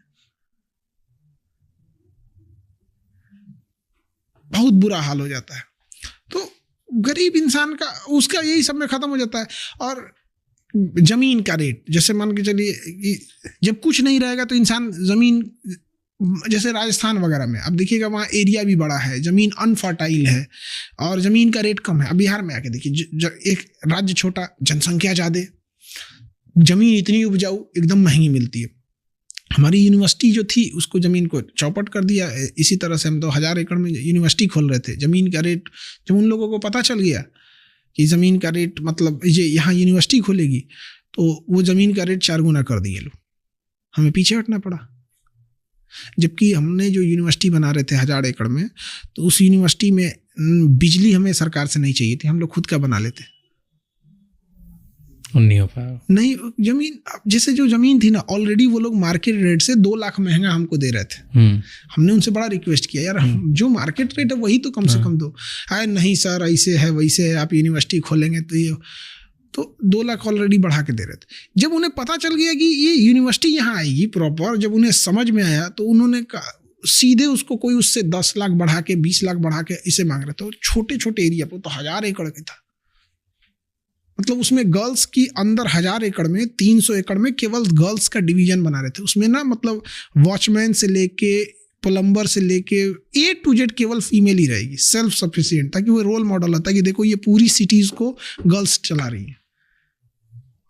बहुत बुरा हाल हो जाता है। तो गरीब इंसान का, उसका यही सब में खत्म हो जाता है। और जमीन का रेट, जैसे मान के चलिए जब कुछ नहीं रहेगा तो इंसान जमीन, जैसे राजस्थान वगैरह में अब देखिएगा, वहाँ एरिया भी बड़ा है, जमीन अनफर्टाइल है और जमीन का रेट कम है। अब बिहार में आके देखिए, एक राज्य छोटा, जनसंख्या ज़्यादा, जमीन इतनी उपजाऊ, एकदम महंगी मिलती है। हमारी यूनिवर्सिटी जो थी उसको ज़मीन को चौपट कर दिया। इसी तरह से हम तो 1000 एकड़ में यूनिवर्सिटी खोल रहे थे। ज़मीन का रेट जब उन लोगों को पता चल गया कि ज़मीन का रेट, मतलब ये यहाँ यूनिवर्सिटी खोलेगी, तो वो ज़मीन का रेट 4 गुना कर दिए लोग। हमें पीछे हटना पड़ा। जबकि हमने जो यूनिवर्सिटी बना रहे थे 1000 एकड़ में, तो उस यूनिवर्सिटी में बिजली हमें सरकार से नहीं चाहिए थी, हम लोग खुद का बना लेते। नहीं हो पाया। नहीं, जमीन, जैसे जो जमीन थी ना, ऑलरेडी वो लोग मार्केट रेट से 2 लाख महंगा हमको दे रहे थे। हमने उनसे बड़ा रिक्वेस्ट किया, यार हम जो मार्केट रेट है वही तो कम से कम दो। आए नहीं सर, ऐसे है वैसे है, आप यूनिवर्सिटी खोलेंगे तो ये, तो 2 लाख ऑलरेडी बढ़ा के दे रहे थे। जब उन्हें पता चल गया कि ये यूनिवर्सिटी यहाँ आएगी प्रॉपर, जब उन्हें समझ में आया, तो उन्होंने सीधे उसको कोई उससे 10 लाख बढ़ा के, 20 लाख बढ़ा के इसे मांग रहे थे। छोटे छोटे एरिया पर तो 1000 एकड़ का था। मतलब उसमें गर्ल्स की अंदर 1000 एकड़ में 300 एकड़ में केवल गर्ल्स का डिवीजन बना रहे थे। उसमें ना, मतलब वॉचमैन से लेके प्लम्बर से लेके A to Z केवल फीमेल ही रहेगी, सेल्फ सफिशिएंट, ताकि वो रोल मॉडल होता है कि देखो ये पूरी सिटीज को गर्ल्स चला रही हैं।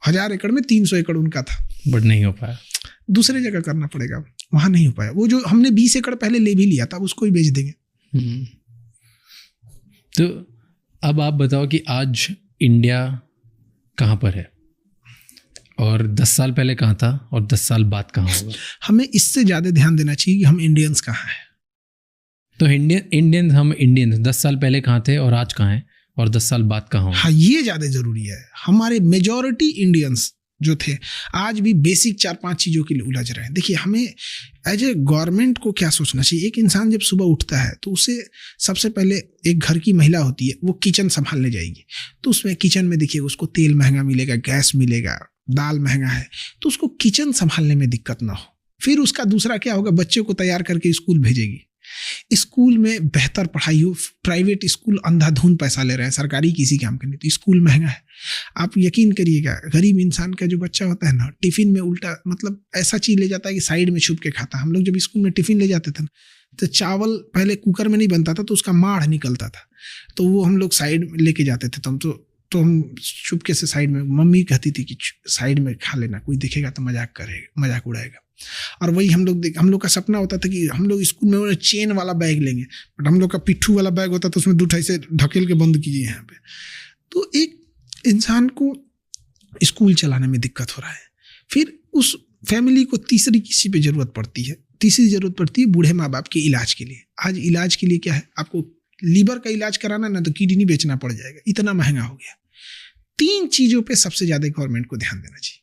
1000 एकड़ में 300 एकड़ उनका था, बट नहीं हो पाया। दूसरे जगह करना पड़ेगा, वहां नहीं हो पाया। वो जो हमने 20 एकड़ पहले ले भी लिया था, उसको ही बेच देंगे। तो अब आप बताओ कि आज इंडिया कहाँ पर है और 10 साल पहले कहाँ था और 10 साल बाद कहाँ होगा? हमें इससे ज़्यादा ध्यान देना चाहिए कि हम इंडियंस कहाँ हैं। तो हम इंडियंस 10 साल पहले कहाँ थे और आज कहाँ हैं, और 10 साल बाद कहाँ होंगे? हाँ, ये ज़्यादा ज़रूरी है। हमारे मेजॉरिटी इंडियंस जो थे आज भी बेसिक 4-5 चीज़ों के लिए उलझ रहे हैं। देखिए, हमें एज ए गवर्नमेंट को क्या सोचना चाहिए। एक इंसान जब सुबह उठता है तो उसे सबसे पहले, एक घर की महिला होती है, वो किचन संभालने जाएगी, तो उसमें किचन में देखिए उसको तेल महंगा मिलेगा, गैस मिलेगा, दाल महंगा है, तो उसको किचन संभालने में दिक्कत ना हो। फिर उसका दूसरा क्या होगा, बच्चे को तैयार करके स्कूल भेजेगी, स्कूल में बेहतर पढ़ाई हो। प्राइवेट स्कूल अंधाधुंध पैसा ले रहे हैं, सरकारी किसी काम के नहीं, तो स्कूल महंगा है। आप यकीन करिएगा, गरीब इंसान का जो बच्चा होता है ना, टिफिन में उल्टा, मतलब ऐसा चीज़ ले जाता है कि साइड में छुप के खाता। हम लोग जब स्कूल में टिफिन ले जाते थे ना, तो चावल पहले कुकर में नहीं बनता था, तो उसका माढ़ निकलता था, तो वो हम लोग साइड में लेके जाते थे। तो हम चुपके से साइड में, मम्मी कहती थी कि साइड में खा लेना, कोई देखेगा तो मजाक उड़ाएगा। और वही हम लोग का सपना होता था कि हम लोग स्कूल में चेन वाला बैग लेंगे, बट हम लोग का पिट्ठू वाला बैग होता था, उसमें 2 ढाई से ढकेल के बंद कीजिए यहाँ पे। तो एक इंसान को स्कूल चलाने में दिक्कत हो रहा है। फिर उस फैमिली को तीसरी किसी पे ज़रूरत पड़ती है। तीसरी ज़रूरत पड़ती है बूढ़े माँ बाप के इलाज के लिए। आज इलाज के लिए क्या है, आपको लीवर का इलाज कराना ना तो किडनी बेचना पड़ जाएगा, इतना महंगा हो गया। 3 चीज़ों पे सबसे ज़्यादा गवर्नमेंट को ध्यान देना चाहिए।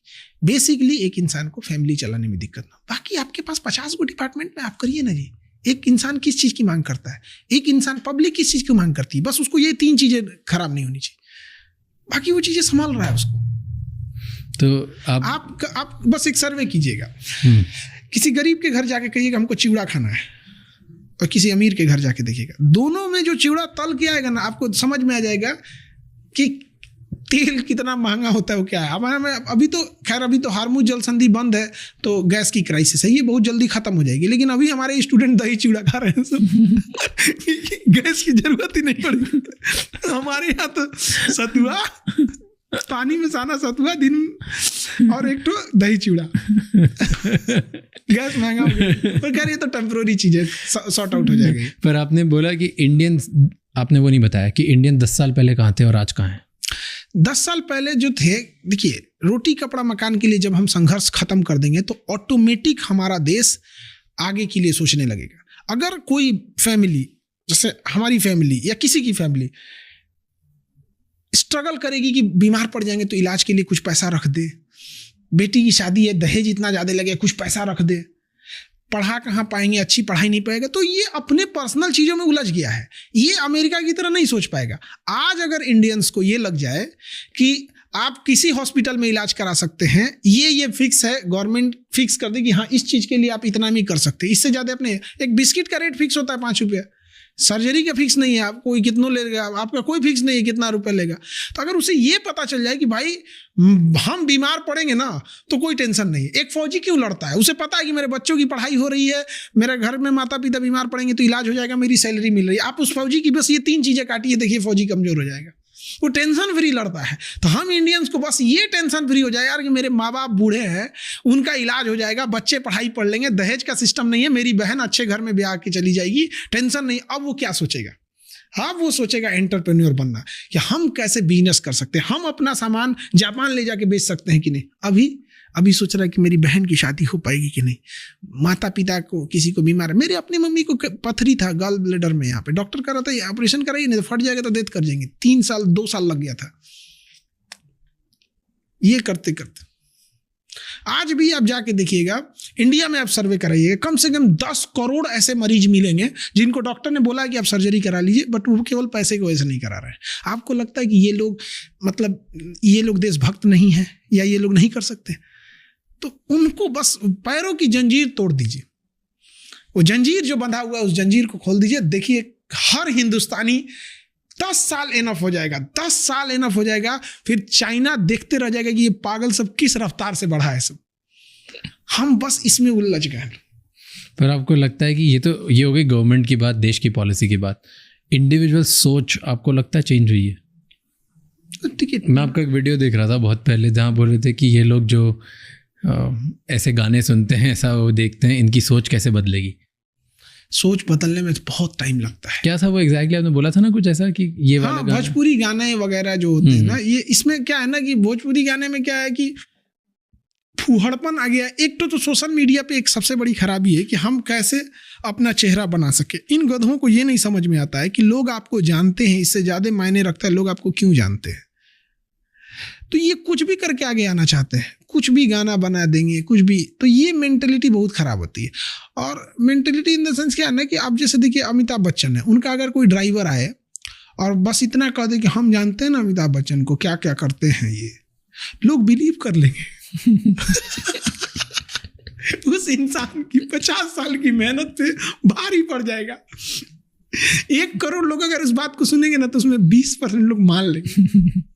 बेसिकली एक इंसान को फैमिली चलाने में दिक्कत ना, बाकी आपके पास 50 गो डिपार्टमेंट में आप करिए ना जी। एक इंसान किस चीज़ की मांग करता है, एक इंसान पब्लिक किस चीज़ की मांग करती है, बस उसको ये 3 चीज़ें खराब नहीं होनी चाहिए, बाकी वो चीज़ें संभाल रहा है उसको। तो आप बस एक सर्वे कीजिएगा, किसी गरीब के घर जाके कहिएगा हमको चिवड़ा खाना है, और किसी अमीर के घर जाके देखिएगा, दोनों में जो चिवड़ा तल के आएगा ना, आपको समझ में आ जाएगा कि तेल कितना महंगा होता है, वो क्या है। हमारे में अभी तो खैर अभी तो हार्मुज जल संधि बंद है, तो गैस की क्राइसिस है, ये बहुत जल्दी खत्म हो जाएगी, लेकिन अभी हमारे स्टूडेंट दही चिवड़ा खा रहे हैं सब गैस की जरूरत ही नहीं पड़ेगी। हमारे यहाँ तो सतुआ, पानी में साना सतुआ दिन, और एक तो दही चिवड़ा। गैस महंगा हो गया, पर खैर ये तो टेम्पररी चीज है, सॉर्ट आउट हो जाएगी। पर आपने बोला कि इंडियन, आपने वो नहीं बताया कि इंडियन 10 साल पहले कहाँ थे और आज कहाँ हैं। 10 साल पहले जो थे, देखिए रोटी कपड़ा मकान के लिए जब हम संघर्ष खत्म कर देंगे तो ऑटोमेटिक हमारा देश आगे के लिए सोचने लगेगा। अगर कोई फैमिली, जैसे हमारी फैमिली या किसी की फैमिली स्ट्रगल करेगी कि बीमार पड़ जाएंगे तो इलाज के लिए कुछ पैसा रख दे, बेटी की शादी है दहेज इतना ज़्यादा लगे कुछ पैसा रख दे, पढ़ा कहाँ पाएंगे, अच्छी पढ़ाई नहीं पाएगा, तो ये अपने पर्सनल चीज़ों में उलझ गया है, ये अमेरिका की तरह नहीं सोच पाएगा। आज अगर इंडियंस को ये लग जाए कि आप किसी हॉस्पिटल में इलाज करा सकते हैं, ये फिक्स है, गवर्नमेंट फिक्स कर दे कि हाँ इस चीज़ के लिए आप इतना नहीं कर सकते, इससे ज़्यादा अपने, एक बिस्किट का रेट फिक्स होता है 5 रुपये, सर्जरी का फिक्स नहीं है, आप कोई कितना लेगा, आपका कोई फिक्स नहीं है कितना रुपए लेगा। तो अगर उसे ये पता चल जाए कि भाई हम बीमार पड़ेंगे ना तो कोई टेंशन नहीं है। एक फौजी क्यों लड़ता है, उसे पता है कि मेरे बच्चों की पढ़ाई हो रही है, मेरे घर में माता पिता बीमार पड़ेंगे तो इलाज हो जाएगा, मेरी सैलरी मिल रही है। आप उस फौजी की बस ये 3 चीज़ें काटिए, देखिए फौजी कमजोर हो जाएगा, वो टेंशन फ्री लड़ता है। तो हम इंडियंस को बस ये टेंशन फ्री हो जाए यार कि मेरे माँ बाप बूढ़े हैं, उनका इलाज हो जाएगा, बच्चे पढ़ाई पढ़ लेंगे, दहेज का सिस्टम नहीं है, मेरी बहन अच्छे घर में ब्याह के चली जाएगी, टेंशन नहीं। अब वो क्या सोचेगा, हाँ वो सोचेगा एंटरप्रेन्योर बनना, कि हम कैसे बिजनेस कर सकते हैं, हम अपना सामान जापान ले जाके बेच सकते हैं कि नहीं। अभी सोच रहा है कि मेरी बहन की शादी हो पाएगी कि नहीं, माता पिता को किसी को बीमार है, मेरे अपनी मम्मी को पथरी था गॉल ब्लैडर में, यहाँ पे डॉक्टर कह रहा था ऑपरेशन कराइए नहीं तो फट जाएगा तो डेथ कर जाएंगे, 2 साल लग गया था। ये करते करते आज भी आप जाके देखिएगा, इंडिया में आप सर्वे कराइएगा, कम से कम 10 करोड़ ऐसे मरीज मिलेंगे जिनको डॉक्टर ने बोला कि आप सर्जरी करा लीजिए, बट वो केवल पैसे की वजह से नहीं करा रहे हैं। आपको लगता है कि ये लोग, मतलब ये लोग देशभक्त नहीं है या ये लोग नहीं कर सकते, तो उनको बस पैरों की जंजीर तोड़ दीजिए, वो जंजीर जो बंधा हुआ है उस जंजीर को खोल दीजिए। देखिए हर हिंदुस्तानी 10 साल इनफ हो जाएगा, 10 साल इनफ हो जाएगा, फिर चाइना देखते रह जाएगा कि ये पागल सब किस रफ्तार से बढ़ा है सब, हम बस इसमें उलझ गए। पर आपको लगता है कि ये हो गई गवर्नमेंट की बात, देश की पॉलिसी की बात, इंडिविजुअल सोच आपको लगता है चेंज हुई है? मैं आपका एक वीडियो देख रहा था बहुत पहले जहाँ बोल रहे थे कि ये लोग जो ऐसे गाने सुनते हैं, ऐसा वो देखते हैं, इनकी सोच कैसे बदलेगी? सोच बदलने में बहुत टाइम लगता है। क्या था वो एग्जैक्टली आपने बोला था ना कुछ ऐसा कि ये वाला भोजपुरी गाने वगैरह जो होते हैं ना, ये इसमें क्या है ना कि भोजपुरी गाने में क्या है कि फूहड़पन आ गया। एक तो सोशल मीडिया पे एक सबसे बड़ी खराबी है कि हम कैसे अपना चेहरा बना सके। इन गधों को ये नहीं समझ में आता है कि लोग आपको जानते हैं, इससे ज़्यादा मायने रखता है लोग आपको क्यों जानते हैं। तो ये कुछ भी करके आगे आना चाहते हैं, कुछ भी गाना बना देंगे, कुछ भी। तो ये मेंटलिटी बहुत ख़राब होती है। और मेंटलिटी इन द सेंस क्या है ना कि आप जैसे देखिए अमिताभ बच्चन है, उनका अगर कोई ड्राइवर आए और बस इतना कह दे कि हम जानते हैं ना अमिताभ बच्चन को क्या क्या करते हैं, ये लोग बिलीव कर लेंगे। उस इंसान की 50 साल की मेहनत पे भारी पड़ जाएगा। 1 करोड़ लोग अगर इस बात को सुनेंगे ना तो उसमें 20% लोग मान लेंगे,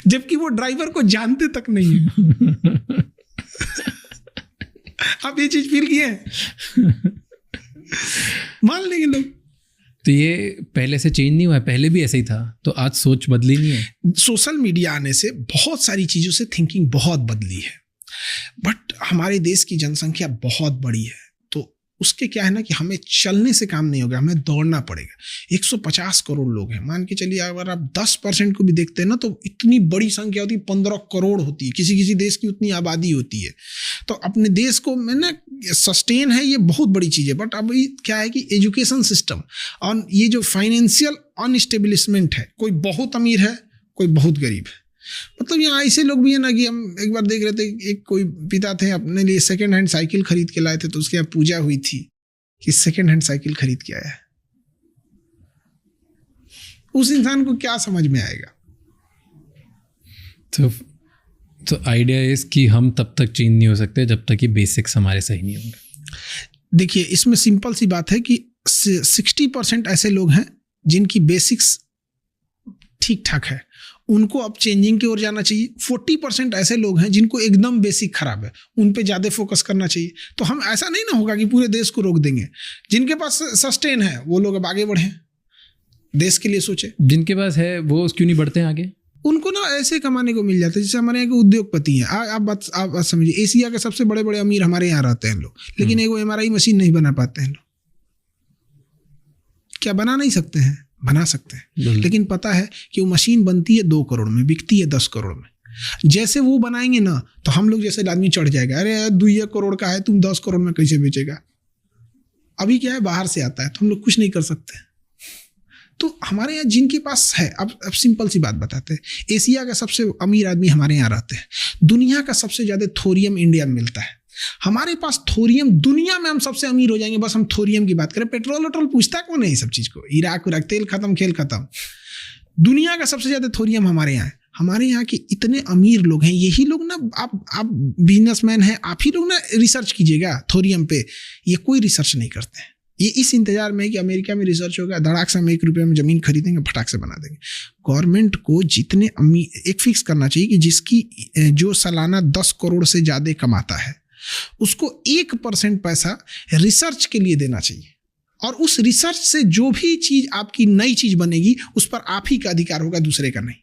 जबकि वो ड्राइवर को जानते तक नहीं है। आप ये चीज फील किए हैं? मान लेंगे लोग। तो ये पहले से चेंज नहीं हुआ है, पहले भी ऐसे ही था, तो आज सोच बदली नहीं है? सोशल मीडिया आने से बहुत सारी चीज़ों से थिंकिंग बहुत बदली है, बट हमारे देश की जनसंख्या बहुत बड़ी है, तो उसके क्या है ना कि हमें चलने से काम नहीं होगा, हमें दौड़ना पड़ेगा। 150 करोड़ लोग हैं, मान के चलिए अगर आप 10% को भी देखते हैं ना तो इतनी बड़ी संख्या होती है, 15 करोड़ होती है, किसी किसी देश की उतनी आबादी होती है। तो अपने देश को मैंने सस्टेन है, ये बहुत बड़ी चीज़ है। बट अभी क्या है कि एजुकेशन सिस्टम और ये जो फाइनेंशियल अनस्टेब्लिशमेंट है, कोई बहुत अमीर है, कोई बहुत गरीब है। मतलब यहाँ ऐसे लोग भी हैं ना कि हम एक बार देख रहे थे, एक कोई पिता थे अपने लिए सेकेंड हैंड साइकिल खरीद के लाए थे, तो उसके यहाँ पूजा हुई थी, कि सेकेंड हैंड साइकिल खरीद के आया है, उस इंसान को क्या समझ में आएगा? तो आइडिया इस कि हम तब तक चेंज नहीं हो सकते जब तक कि बेसिक्स हमारे सही नहीं होंगे। देखिए, इसमें सिंपल सी बात है कि 60% ऐसे लोग हैं जिनकी बेसिक्स ठीक ठाक है, उनको अब चेंजिंग की ओर जाना चाहिए। 40% ऐसे लोग हैं जिनको एकदम बेसिक खराब है, उन पे ज़्यादा फोकस करना चाहिए। तो हम ऐसा नहीं ना होगा कि पूरे देश को रोक देंगे। जिनके पास सस्टेन है वो लोग अब आगे बढ़ें, देश के लिए सोचे। जिनके पास है वो क्यों नहीं बढ़ते हैं आगे? उनको ना ऐसे कमाने को मिल जाता है जैसे हमारे यहाँ के उद्योगपति हैं। आप बात समझिए, एशिया के सबसे बड़े बड़े अमीर हमारे यहाँ रहते हैं लोग, लेकिन एक MRI मशीन नहीं बना पाते हैं लोग। क्या बना नहीं सकते हैं? बना सकते हैं, लेकिन पता है कि वो मशीन बनती है 2 करोड़ में, बिकती है 10 करोड़ में। जैसे वो बनाएंगे ना तो हम लोग जैसे आदमी चढ़ जाएगा, अरे 2 करोड़ का है, तुम 10 करोड़ में कैसे बेचेगा? अभी क्या है, बाहर से आता है तो हम लोग कुछ नहीं कर सकते। तो हमारे यहाँ जिनके पास है, अब सिंपल सी बात बताते हैं, एशिया का सबसे अमीर आदमी हमारे यहाँ रहते हैं। दुनिया का सबसे ज़्यादा थोरियम इंडिया में मिलता है। हमारे पास थोरियम, दुनिया में हम सबसे अमीर हो जाएंगे बस हम थोरियम की बात करें। पेट्रोल वेट्रोल पूछता कौन है ये सब चीज़ को? इराक तेल खत्म, खेल खत्म। दुनिया का सबसे ज़्यादा थोरियम हमारे यहाँ है। हमारे यहाँ के इतने अमीर लोग हैं, यही लोग ना, आप बिजनेसमैन हैं, आप ही लोग ना रिसर्च कीजिएगा थोरियम पे। ये कोई रिसर्च नहीं करते हैं। ये इस इंतजार में है कि अमेरिका में रिसर्च होगा, धड़ाक से हम 1 रुपये में ज़मीन खरीदेंगे, फटाक से बना देंगे। गवर्नमेंट को जितने अमीर एक फिक्स करना चाहिए कि जिसकी जो सालाना 10 करोड़ से ज़्यादा कमाता है उसको 1% पैसा रिसर्च के लिए देना चाहिए, और उस रिसर्च से जो भी चीज़ आपकी नई चीज़ बनेगी उस पर आप ही का अधिकार होगा, दूसरे का नहीं।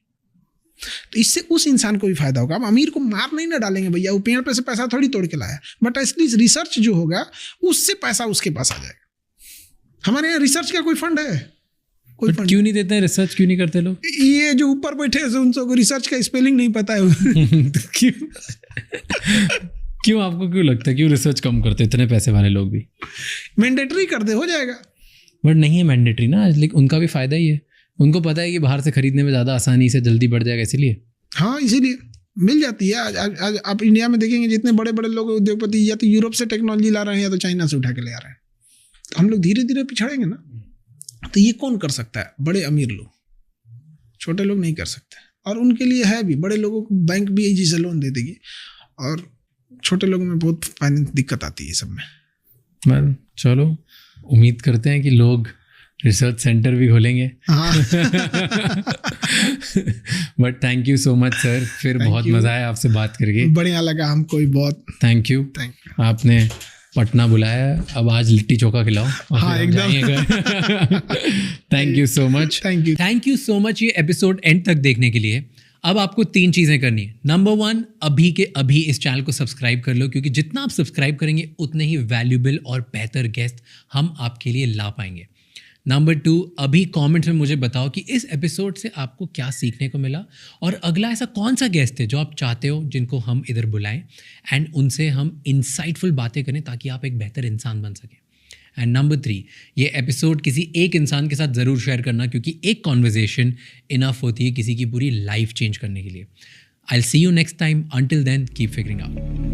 तो इससे उस इंसान को भी फायदा होगा। अब अमीर को मार नहीं ना डालेंगे भैया, वो पेड़ पे से पैसा थोड़ी तोड़ के लाया, बट एटलीस्ट रिसर्च जो होगा उससे पैसा उसके पास आ जाएगा। हमारे यहाँ रिसर्च का कोई फंड है? कोई फंड क्यों नहीं देते हैं? रिसर्च क्यों नहीं करते लोग? ये जो ऊपर बैठे हैं उन सबको रिसर्च का स्पेलिंग नहीं पता है। क्यों आपको क्यों लगता है क्यों रिसर्च कम करते? इतने पैसे वाले लोग भी मैंडेटरी कर दे, हो जाएगा। बट नहीं है मैंडेटरी ना, लेकिन उनका भी फायदा ही है। उनको पता है कि बाहर से खरीदने में ज़्यादा आसानी से जल्दी बढ़ जाएगा, इसीलिए। हाँ, इसीलिए मिल जाती है। आज आप इंडिया में देखेंगे जितने बड़े बड़े लोग उद्योगपति या तो यूरोप से टेक्नोलॉजी ला रहे हैं या तो चाइना से उठा के ले आ रहे हैं। तो हम लोग धीरे धीरे पिछड़ेंगे ना। तो ये कौन कर सकता है? बड़े अमीर लोग, छोटे लोग नहीं कर सकते। और उनके लिए है भी, बड़े लोगों को बैंक भी इजी से लोन दे देगी, और छोटे लोगों में बहुत फाइनेंस दिक्कत आती है सब में। चलो उम्मीद करते हैं कि लोग रिसर्च सेंटर भी खोलेंगे। हाँ। But thank you so much sir, फिर बहुत मज़ा आया आपसे बात करके। बढ़िया लगा हमको भी बहुत। Thank you. आपने पटना बुलाया, अब आज लिट्टी चोखा खिलाओ। हाँ, एकदम। Thank you so much. Thank you so much ये एपिसोड एंड तक देखने के लिए। अब आपको 3 चीज़ें करनी है। नंबर 1, अभी के अभी इस चैनल को सब्सक्राइब कर लो, क्योंकि जितना आप सब्सक्राइब करेंगे उतने ही वैल्यूबल और बेहतर गेस्ट हम आपके लिए ला पाएंगे। नंबर 2, अभी कमेंट्स में मुझे बताओ कि इस एपिसोड से आपको क्या सीखने को मिला, और अगला ऐसा कौन सा गेस्ट है जो आप चाहते हो जिनको हम इधर बुलाएं एंड उनसे हम इंसाइटफुल बातें करें ताकि आप एक बेहतर इंसान बन सकें। एंड नंबर 3, ये एपिसोड किसी एक इंसान के साथ ज़रूर शेयर करना, क्योंकि एक कॉन्वर्जेशन इनफ होती है किसी की पूरी लाइफ चेंज करने के लिए। I will see you next time. Until then keep figuring out.